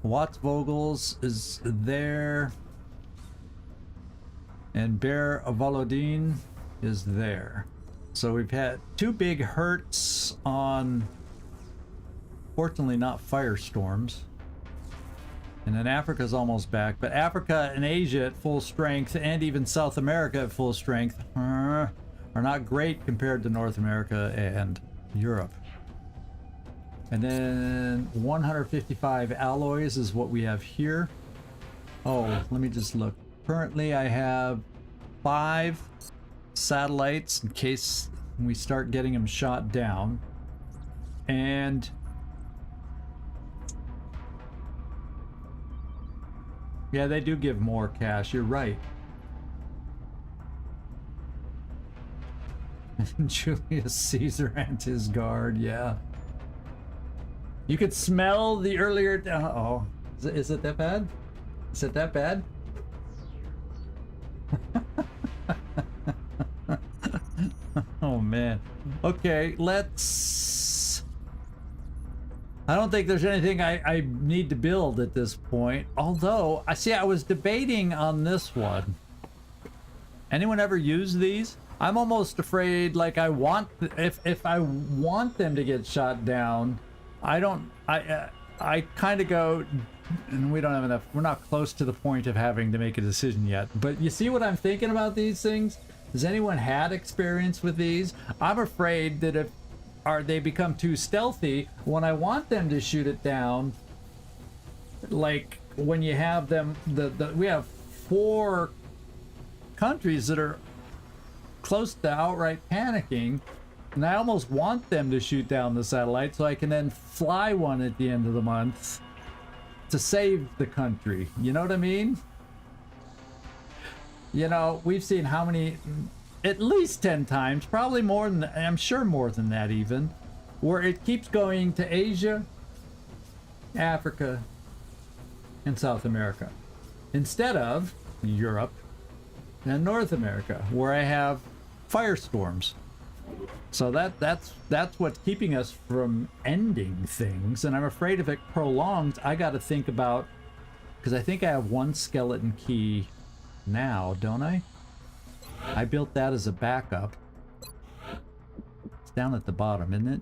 Watts-Vogels is there. And Bear Volodin is there. So we've had 2 big hurts on, fortunately not firestorms. And then Africa's almost back. But Africa and Asia at full strength, and even South America at full strength, are not great compared to North America and Europe. And then 155 alloys is what we have here. Oh, let me just look. Currently I have 5 satellites in case we start getting them shot down. And yeah, they do give more cash. You're right. Julius Caesar and his guard, yeah. You could smell the earlier... Uh-oh. Is it that bad? Is it that bad? Oh, man. Okay, let's... I don't think there's anything I need to build at this point. Although, I was debating on this one. Anyone ever use these? I'm almost afraid, like, if I want them to get shot down, I kind of go, and we don't have enough, we're not close to the point of having to make a decision yet. But you see what I'm thinking about these things? Has anyone had experience with these? I'm afraid that if they become too stealthy, when I want them to shoot it down, like when you have them, we have 4 countries that are close to outright panicking, and I almost want them to shoot down the satellite so I can then fly one at the end of the month to save the country. You know what I mean? You know, we've seen how many, at least 10 times, probably more than, I'm sure more than that even, where it keeps going to Asia, Africa, and South America, instead of Europe and North America, where I have firestorms. So that's what's keeping us from ending things, and I'm afraid if it prolongs, I got to think about, because I think I have 1 skeleton key now, don't I? I built that as a backup. It's down at the bottom, isn't it?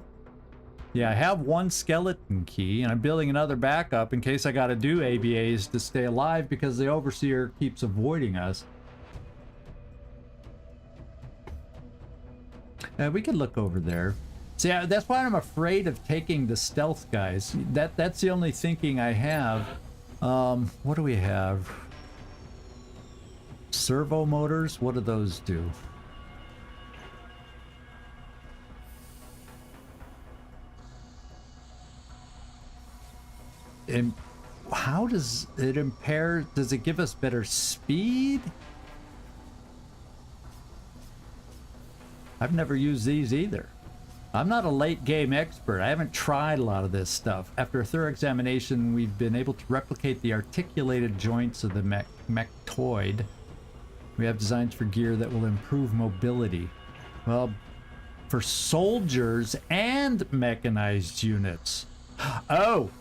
Yeah, I have 1 skeleton key, and I'm building another backup in case I got to do ABAs to stay alive, because the Overseer keeps avoiding us. We could look over there. See, that's why I'm afraid of taking the stealth guys. That's the only thinking I have. What do we have? Servo motors? What do those do? And how does it impair? Does it give us better speed? I've never used these either. I'm not a late game expert. I haven't tried a lot of this stuff. After a thorough examination, we've been able to replicate the articulated joints of the 𝐜𝐜𝐞𝐬𝐬. We have designs for gear that will improve mobility. Well, for soldiers and mechanized units. Oh,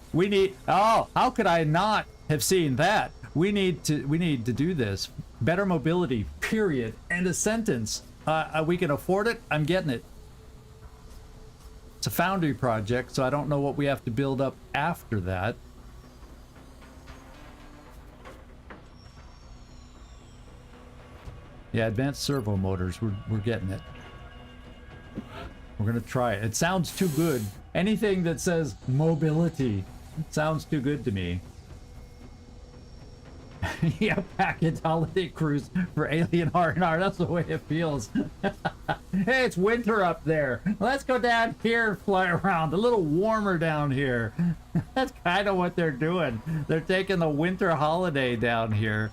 how could I not have seen that? We need to do this. Better mobility, period. End of sentence. We can afford it. I'm getting it. It's a foundry project, so I don't know what we have to build up after that. Yeah, advanced servo motors. We're getting it. We're gonna try it. It sounds too good. Anything that says mobility sounds too good to me. Yeah, package holiday cruise for Alien R&R. That's the way it feels. Hey, it's winter up there. Let's go down here and fly around. A little warmer down here. That's kind of what they're doing. They're taking the winter holiday down here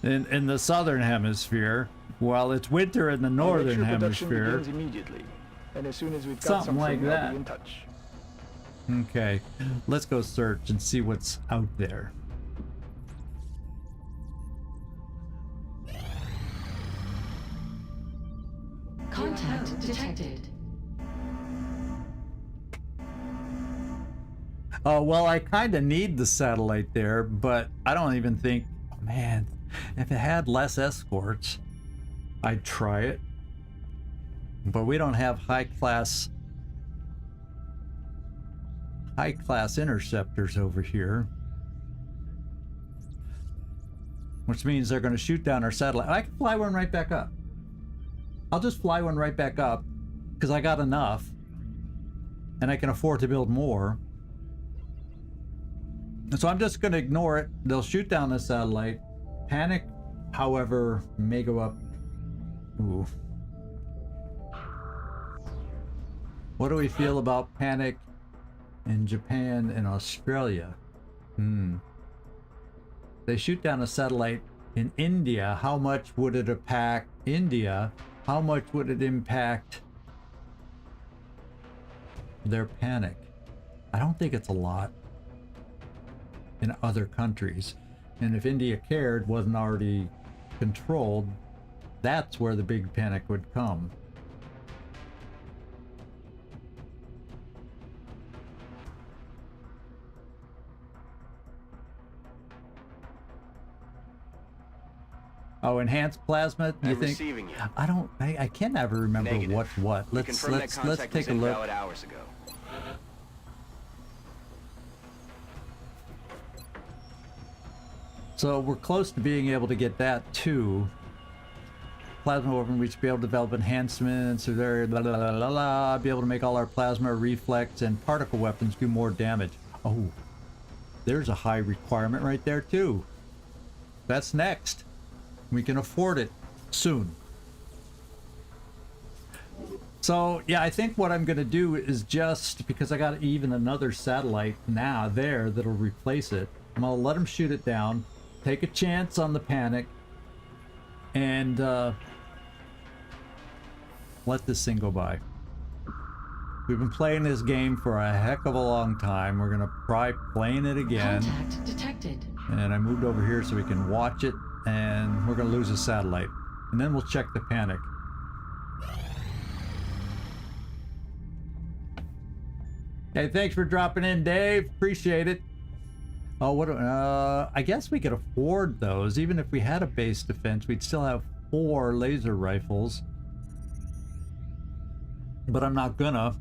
in the southern hemisphere, while it's winter in the northern hemisphere. Immediately. And as soon as we've got Something like I'll that. be in touch. Okay, let's go search and see what's out there. Contact detected. Oh, well, I kind of need the satellite there, but I don't even think, oh, man, if it had less escorts, I'd try it. But we don't have high-class interceptors over here. Which means they're going to shoot down our satellite. I can fly one right back up. I'll just fly one right back up because I got enough and I can afford to build more. And so I'm just going to ignore it. They'll shoot down the satellite. Panic, however, may go up. Ooh. What do we feel about panic in Japan and Australia? They shoot down a satellite in India. How much would it impact India? How much would it impact their panic? I don't think it's a lot in other countries. And if India cared, wasn't already controlled, that's where the big panic would come. Oh, enhanced plasma. You I'm think? receiving you. I can't never remember Negative. what's what. We Let's confirmed that contact take was a look. invalid hours ago. So we're close to being able to get that too. Plasma weapon, we should be able to develop enhancements, or blah, blah, blah, blah, blah, be able to make all our plasma, reflex, and particle weapons do more damage. Oh, there's a high requirement right there too. That's next. We can afford it soon. So yeah, I think what I'm gonna do is just, because I got even another satellite now there that'll replace it, I'm gonna let them shoot it down, take a chance on the panic, and let this thing go by. We've been playing this game for a heck of a long time. We're gonna try playing it again. Contact detected. And I moved over here so we can watch it, and we're gonna lose a satellite. And then we'll check the panic. Hey, thanks for dropping in, Dave. Appreciate it. Oh, what? I guess we could afford those. Even if we had a base defense, we'd still have 4 laser rifles. But I'm not gonna.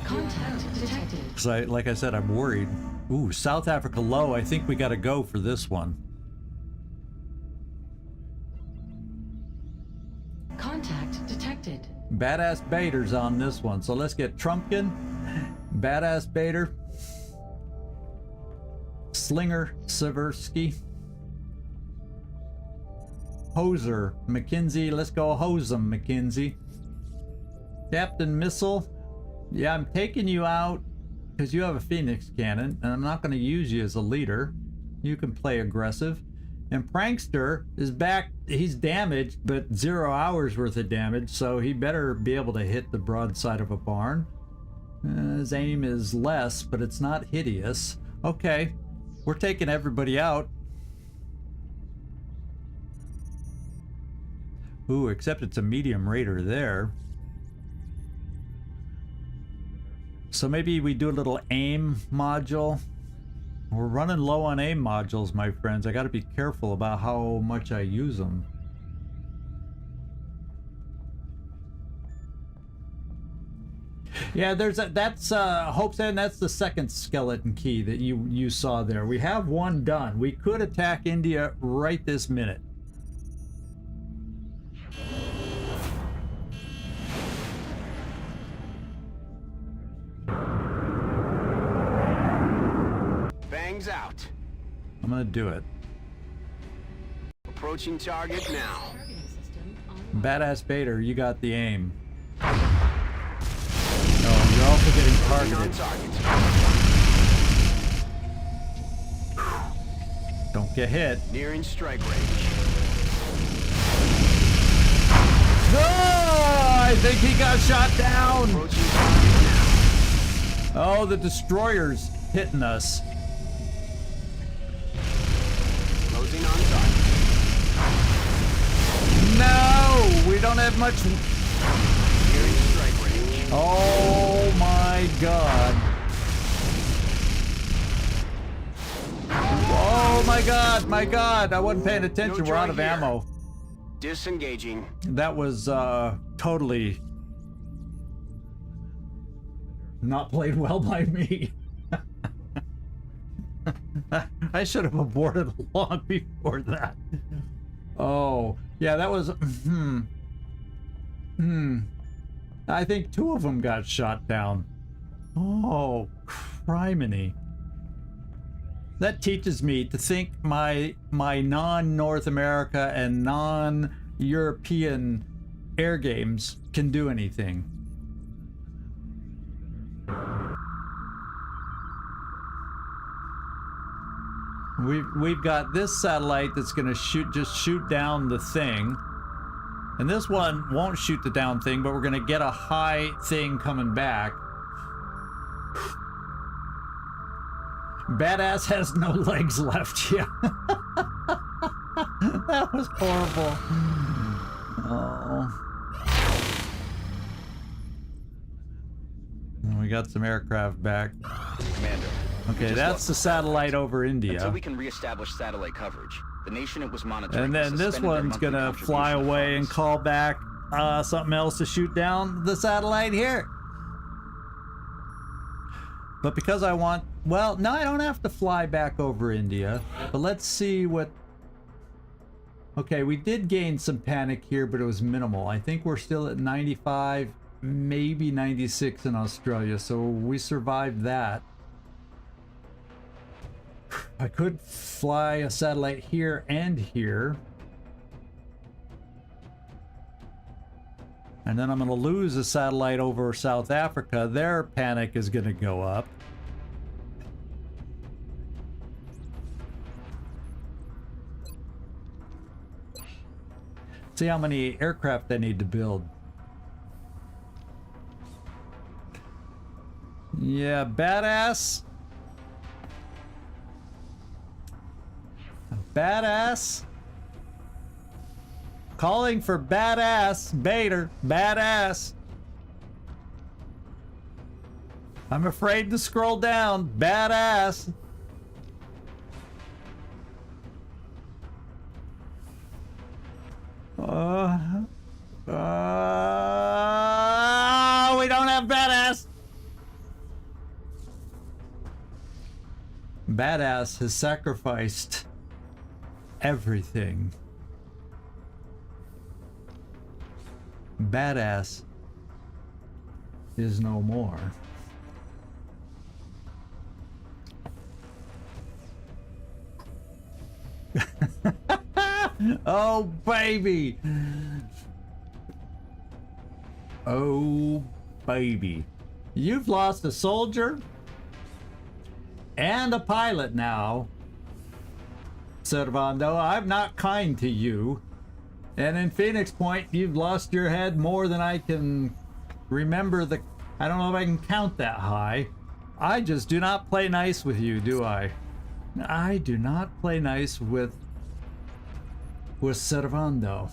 Contact detected. Because like I said, I'm worried. Ooh, South Africa low. I think we gotta go for this one. Contact detected. Badass Bader's on this one. So let's get Trumpkin, Badass Bader, Slinger Seversky, Hoser McKenzie. Let's go hose 'em, McKenzie. Captain Missile. Yeah, I'm taking you out because you have a Phoenix cannon, and I'm not going to use you as a leader. You can play aggressive. And Prankster is back. He's damaged, but 0 hours worth of damage, so he better be able to hit the broadside of a barn. His aim is less, but it's not hideous. Okay, we're taking everybody out. Ooh, except it's a medium raider there. So maybe we do a little aim module. We're running low on aim modules, my friends. I got to be careful about how much I use them. Yeah, that's Hope's End. That's the second skeleton key that you saw there. We have one done. We could attack India right this minute. Out. I'm gonna do it. Approaching target now. Badass Bader, you got the aim. Oh, you're also getting targeted. Don't get hit. Nearing strike range. Oh, I think he got shot down. Approaching target now. Oh, the destroyer's hitting us. Closing on target. No, we don't have much. Nearing strike range. Oh my god. Oh my god, I wasn't paying attention. No We're out joy of here. ammo. Disengaging. That was totally not played well by me. I should have aborted long before that. Oh, yeah, that was I think 2 of them got shot down. Oh, criminy. That teaches me to think my non-North America and non-European air games can do anything. We've got this satellite that's gonna just shoot down the thing. And this one won't shoot the down thing, but we're gonna get a high thing coming back. Badass has no legs left. Yeah. That was horrible. Oh. We got some aircraft back. Commander, Okay, Just that's the look. satellite over Until India. we can reestablish satellite coverage, the nation it was monitoring And then this suspended their one's monthly gonna fly contribution away and funds. call back something else to shoot down the satellite here. But because I want, well, no, I don't have to fly back over India. But let's see what. Okay, we did gain some panic here, but it was minimal. I think we're still at 95, maybe 96 in Australia, so we survived that. I could fly a satellite here and here. And then I'm going to lose a satellite over South Africa. Their panic is going to go up. See how many aircraft I need to build. Yeah, badass. Badass. Calling for badass. Bader. Badass. I'm afraid to scroll down. Badass. We don't have badass. Badass has sacrificed everything. Badass is no more. Oh, baby. Oh, baby. You've lost a soldier and a pilot now, Servando. I'm not kind to you. And in Phoenix Point, you've lost your head more than I can remember. I don't know if I can count that high. I just do not play nice with you, do I? I do not play nice with Servando.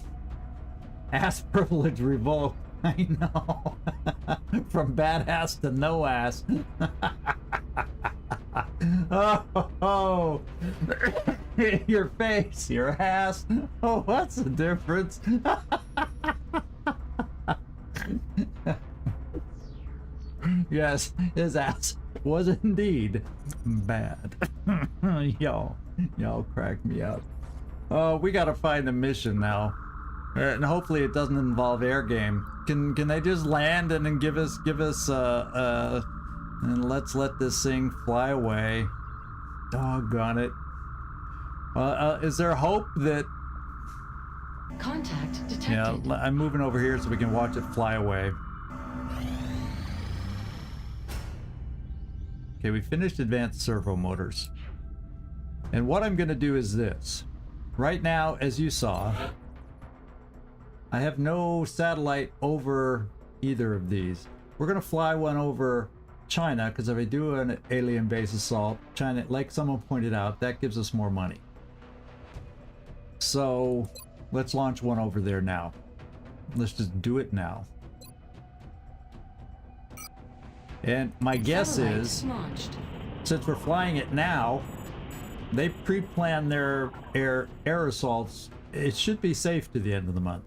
Ass privilege revoked. I know. From badass to no ass. Oh. Your face, your ass. Oh, what's the difference? Yes, his ass was indeed bad. Y'all crack me up. Oh, we gotta find a mission now, and hopefully it doesn't involve air game. Can they just land and then give us and let's let this thing fly away? Doggone it. Is there hope that? Contact detected. Yeah, I'm moving over here so we can watch it fly away. Okay, we finished advanced servo motors. And what I'm going to do is this. Right now, as you saw, I have no satellite over either of these. We're going to fly one over China, because if I do an alien base assault, China, like someone pointed out, that gives us more money. So let's launch one over there now. Let's just do it now. And my guess is, since we're flying it now, they pre-plan their air assaults. It should be safe to the end of the month.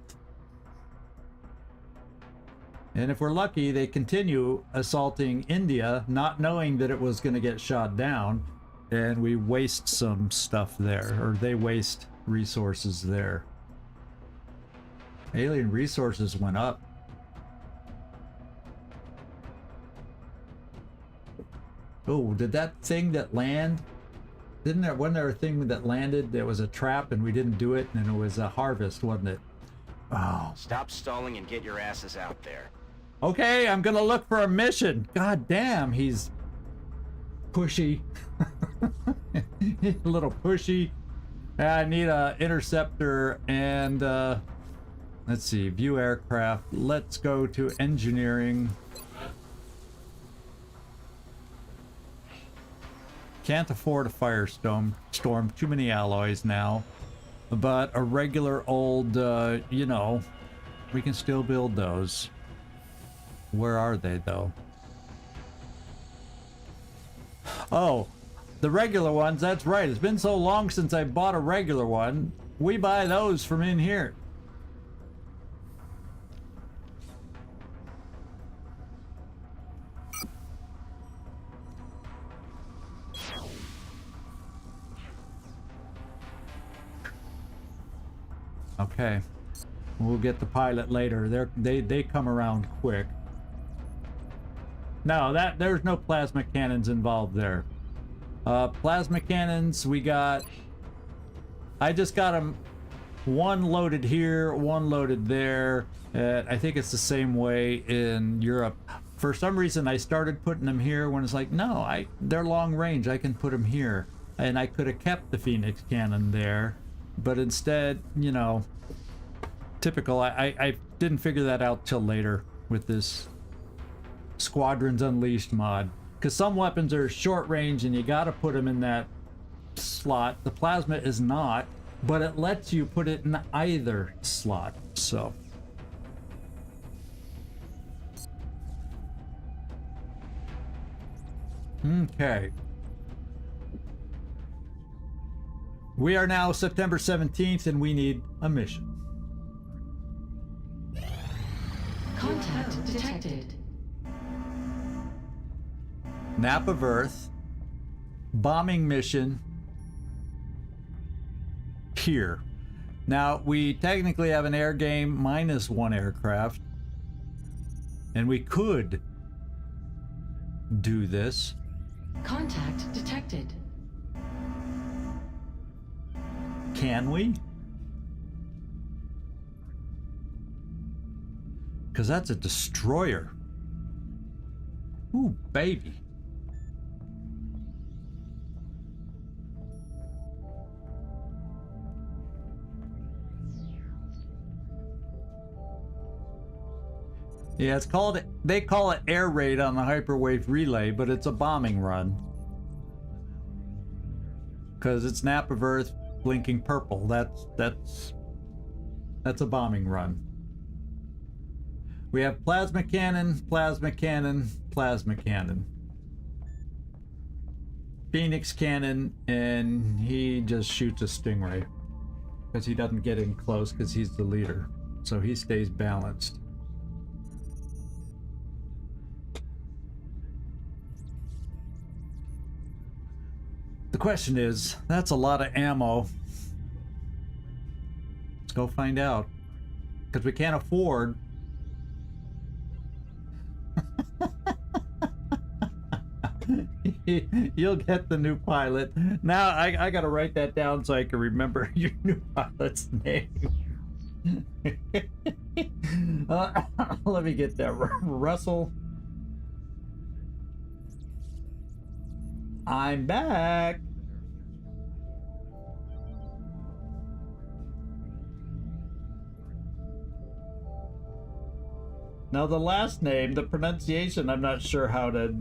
And if we're lucky, they continue assaulting India, not knowing that it was going to get shot down, and we waste some stuff there, or they waste resources there. Alien resources went up. Oh, did that thing that land? Wasn't there a thing that landed that was a trap and we didn't do it, and it was a harvest, wasn't it? Oh. Stop stalling and get your asses out there. Okay, I'm gonna look for a mission. God damn, he's pushy. He's a little pushy. I need a interceptor and let's see, view aircraft. Let's go to engineering. Can't afford a firestorm. Too many alloys now. But a regular old, you know, we can still build those. Where are they, though? Oh, the regular ones, that's right. It's been so long since I bought a regular one. We buy those from in here. Okay. We'll get the pilot later. They come around quick. No, there's no plasma cannons involved there. Plasma cannons, we got... I just got them, one loaded here, one loaded there. I think it's the same way in Europe. For some reason, I started putting them here when it's like, no, they're long range. I can put them here. And I could have kept the Phoenix cannon there. But instead, you know, typical. I didn't figure that out till later with this Squadrons Unleashed mod. Because some weapons are short range and you gotta put them in that slot. The plasma is not, but it lets you put it in either slot. So. Okay. We are now September 17th and we need a mission. Contact detected. Map of Earth. Bombing mission. Here. Now, we technically have an air game minus one aircraft. And we could do this. Contact detected. Can we? Because that's a destroyer. Ooh, baby. Yeah, it's called, they call it air raid on the hyperwave relay, but it's a bombing run. Because it's Map of Earth blinking purple. That's a bombing run. We have plasma cannon, plasma cannon, plasma cannon. Phoenix cannon, and he just shoots a stingray. Because he doesn't get in close because he's the leader. So he stays balanced. The question is, that's a lot of ammo. Let's go find out. Because we can't afford... You'll get the new pilot. Now, I gotta write that down so I can remember your new pilot's name. Let me get that. Russell. I'm back. Now the last name, the pronunciation, I'm not sure how to...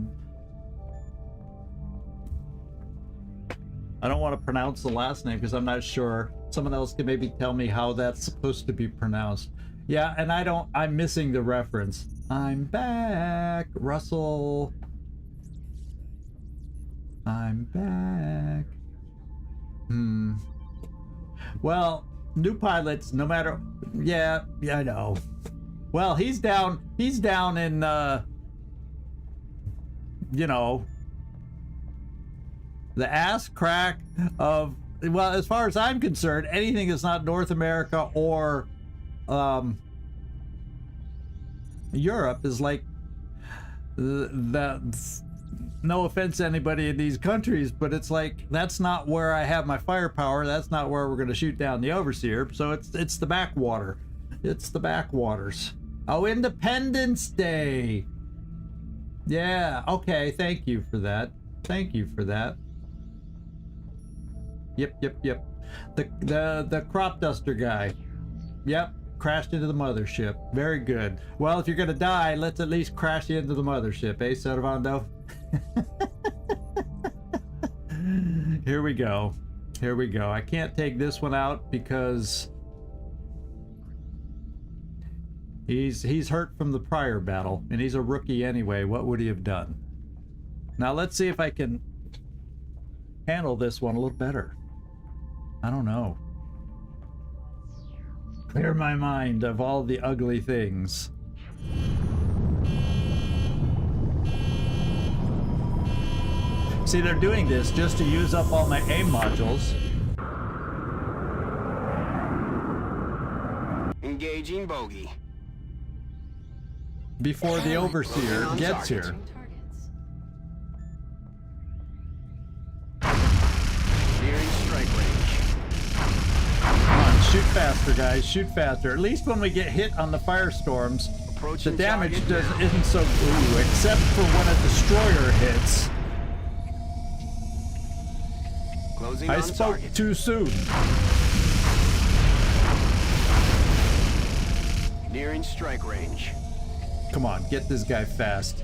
I don't want to pronounce the last name because I'm not sure. Someone else can maybe tell me how that's supposed to be pronounced. Yeah, and I'm missing the reference. I'm back, Russell. I'm back. Well, new pilots, no matter... Yeah, I know. Well, he's down in, you know, the ass crack of... Well, as far as I'm concerned, anything that's not North America or Europe is like... No offense to anybody in these countries, but it's like, that's not where I have my firepower. That's not where we're going to shoot down the Overseer. So it's the backwater. It's the backwaters. Oh, Independence Day. Yeah, okay, thank you for that. Thank you for that. Yep. The crop duster guy. Yep, crashed into the mothership. Very good. Well, if you're gonna die, let's at least crash into the mothership, eh, Servando? Here we go. Here we go. I can't take this one out because he's hurt from the prior battle, and he's a rookie anyway. What would he have done? Now let's see if I can handle this one a little better. I don't know. Clear my mind of all the ugly things. See, they're doing this just to use up all my AIM modules. Engaging bogey. Before the Overseer gets here. Nearing strike range. Come on, shoot faster, guys. Shoot faster. At least when we get hit on the firestorms, Approaching the damage target now. isn't so ooh, except for when a destroyer hits. Closing I on spoke target. too soon. Nearing strike range. Come on, get this guy fast.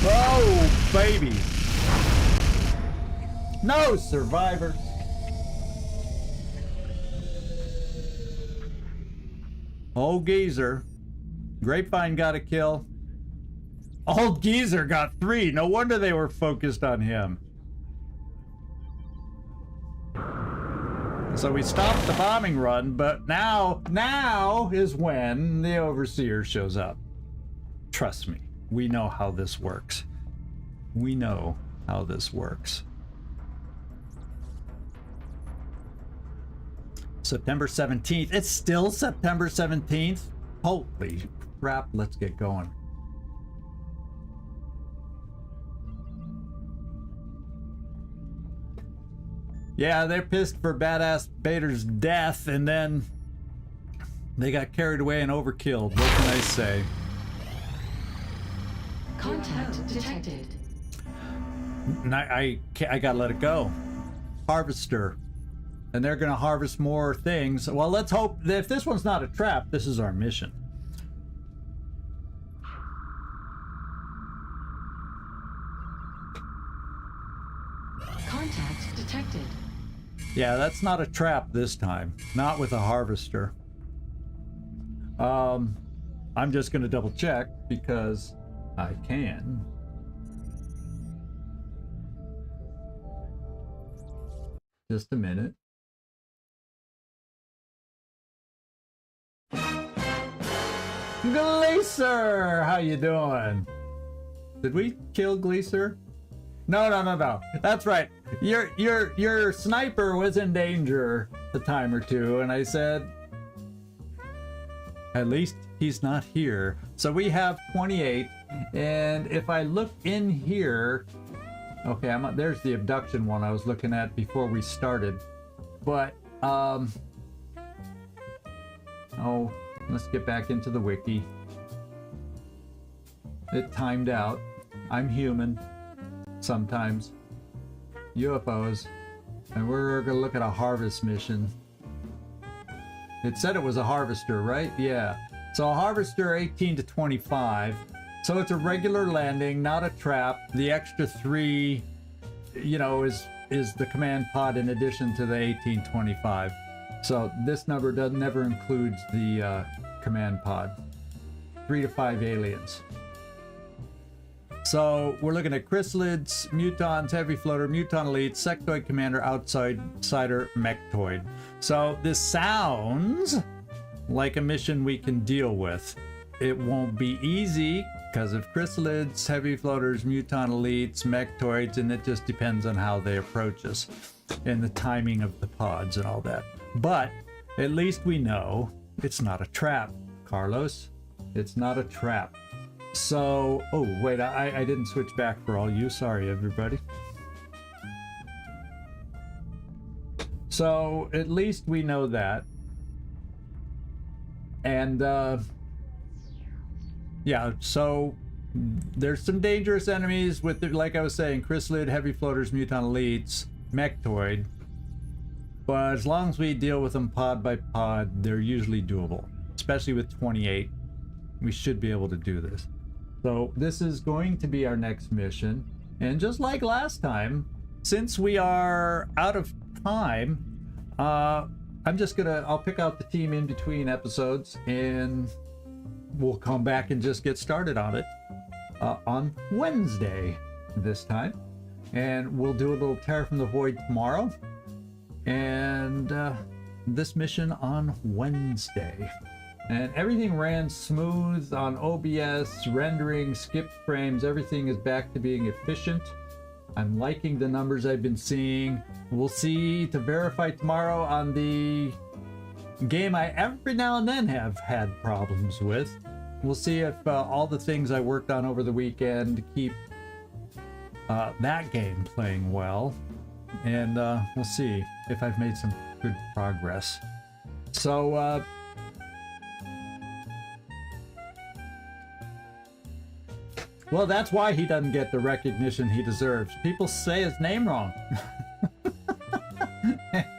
Oh, baby. No survivors. Old Geezer. Grapevine got a kill. Old Geezer got 3. No wonder they were focused on him. So we stopped the bombing run, but now is when the Overseer shows up. Trust me, we know how this works. We know how this works. September 17th. It's still September 17th? Holy crap, let's get going. Yeah, they're pissed for badass Bader's death, and then they got carried away and overkilled. What can I say? Contact detected. And I gotta let it go. Harvester. And they're gonna harvest more things. Well, let's hope that if this one's not a trap, this is our mission. Contact detected. Yeah, that's not a trap this time. Not with a harvester. I'm just gonna double check because I can. Just a minute. Gleaser! How you doing? Did we kill Gleaser? No. That's right. Your sniper was in danger a time or two, and I said, at least he's not here. So we have 28, and if I look in here, okay, there's the abduction one I was looking at before we started. But oh, let's get back into the wiki. It timed out. I'm human. Sometimes. UFOs. And we're gonna look at a harvest mission. It said it was a harvester, right? Yeah. So a harvester 18 to 25. So it's a regular landing, not a trap. The extra 3, you know, is the command pod in addition to the 1825. So this number never includes the command pod. 3 to 5 aliens. So we're looking at chrysalids, mutons, heavy floater, muton elite, sectoid commander, outsider, mechtoid. So this sounds like a mission we can deal with. It won't be easy because of chrysalids, heavy floaters, muton elites, mechtoids, and it just depends on how they approach us and the timing of the pods and all that. But at least we know it's not a trap, Carlos. It's not a trap. So, oh wait, I didn't switch back for all you. Sorry, everybody. So at least we know that. And yeah, so there's some dangerous enemies with, like I was saying, chrysalid, heavy floaters, muton elites, mechtoid. But as long as we deal with them pod by pod, they're usually doable. Especially with 28, we should be able to do this. So this is going to be our next mission. And just like last time, since we are out of time, I'll pick out the team in between episodes and we'll come back and just get started on it on Wednesday this time. and we'll do a little Terror from the Void tomorrow, and this mission on Wednesday. And everything ran smooth on OBS, rendering, skipped frames, everything is back to being efficient. I'm liking the numbers I've been seeing. We'll see to verify tomorrow on the game I every now and then have had problems with. We'll see if all the things I worked on over the weekend keep that game playing well. And we'll see if I've made some good progress. So, well, that's why he doesn't get the recognition he deserves. People say his name wrong.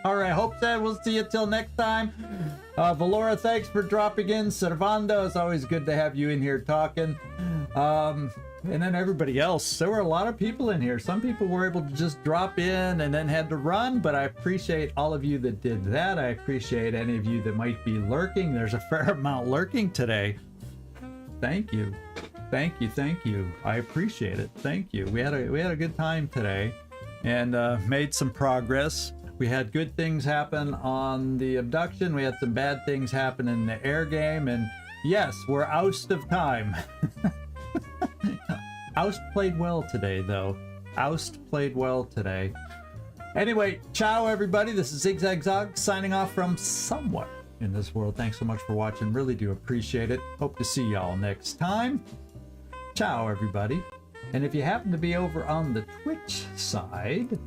Alright, hope that we'll see you till next time. Valora, thanks for dropping in. Servando, it's always good to have you in here talking. And then everybody else. There were a lot of people in here. Some people were able to just drop in and then had to run, but I appreciate all of you that did that. I appreciate any of you that might be lurking. There's a fair amount lurking today. Thank you. Thank you, thank you. I appreciate it. Thank you. We had a good time today and made some progress. We had good things happen on the abduction. We had some bad things happen in the air game, and yes, we're oust of time. Oust played well today, though. Oust played well today. Anyway, ciao everybody. This is 𝐤𝐸𝐬𝐧 signing off from somewhere in this world. Thanks so much for watching. Really do appreciate it. Hope to see y'all next time. Ciao everybody. And if you happen to be over on the Twitch side,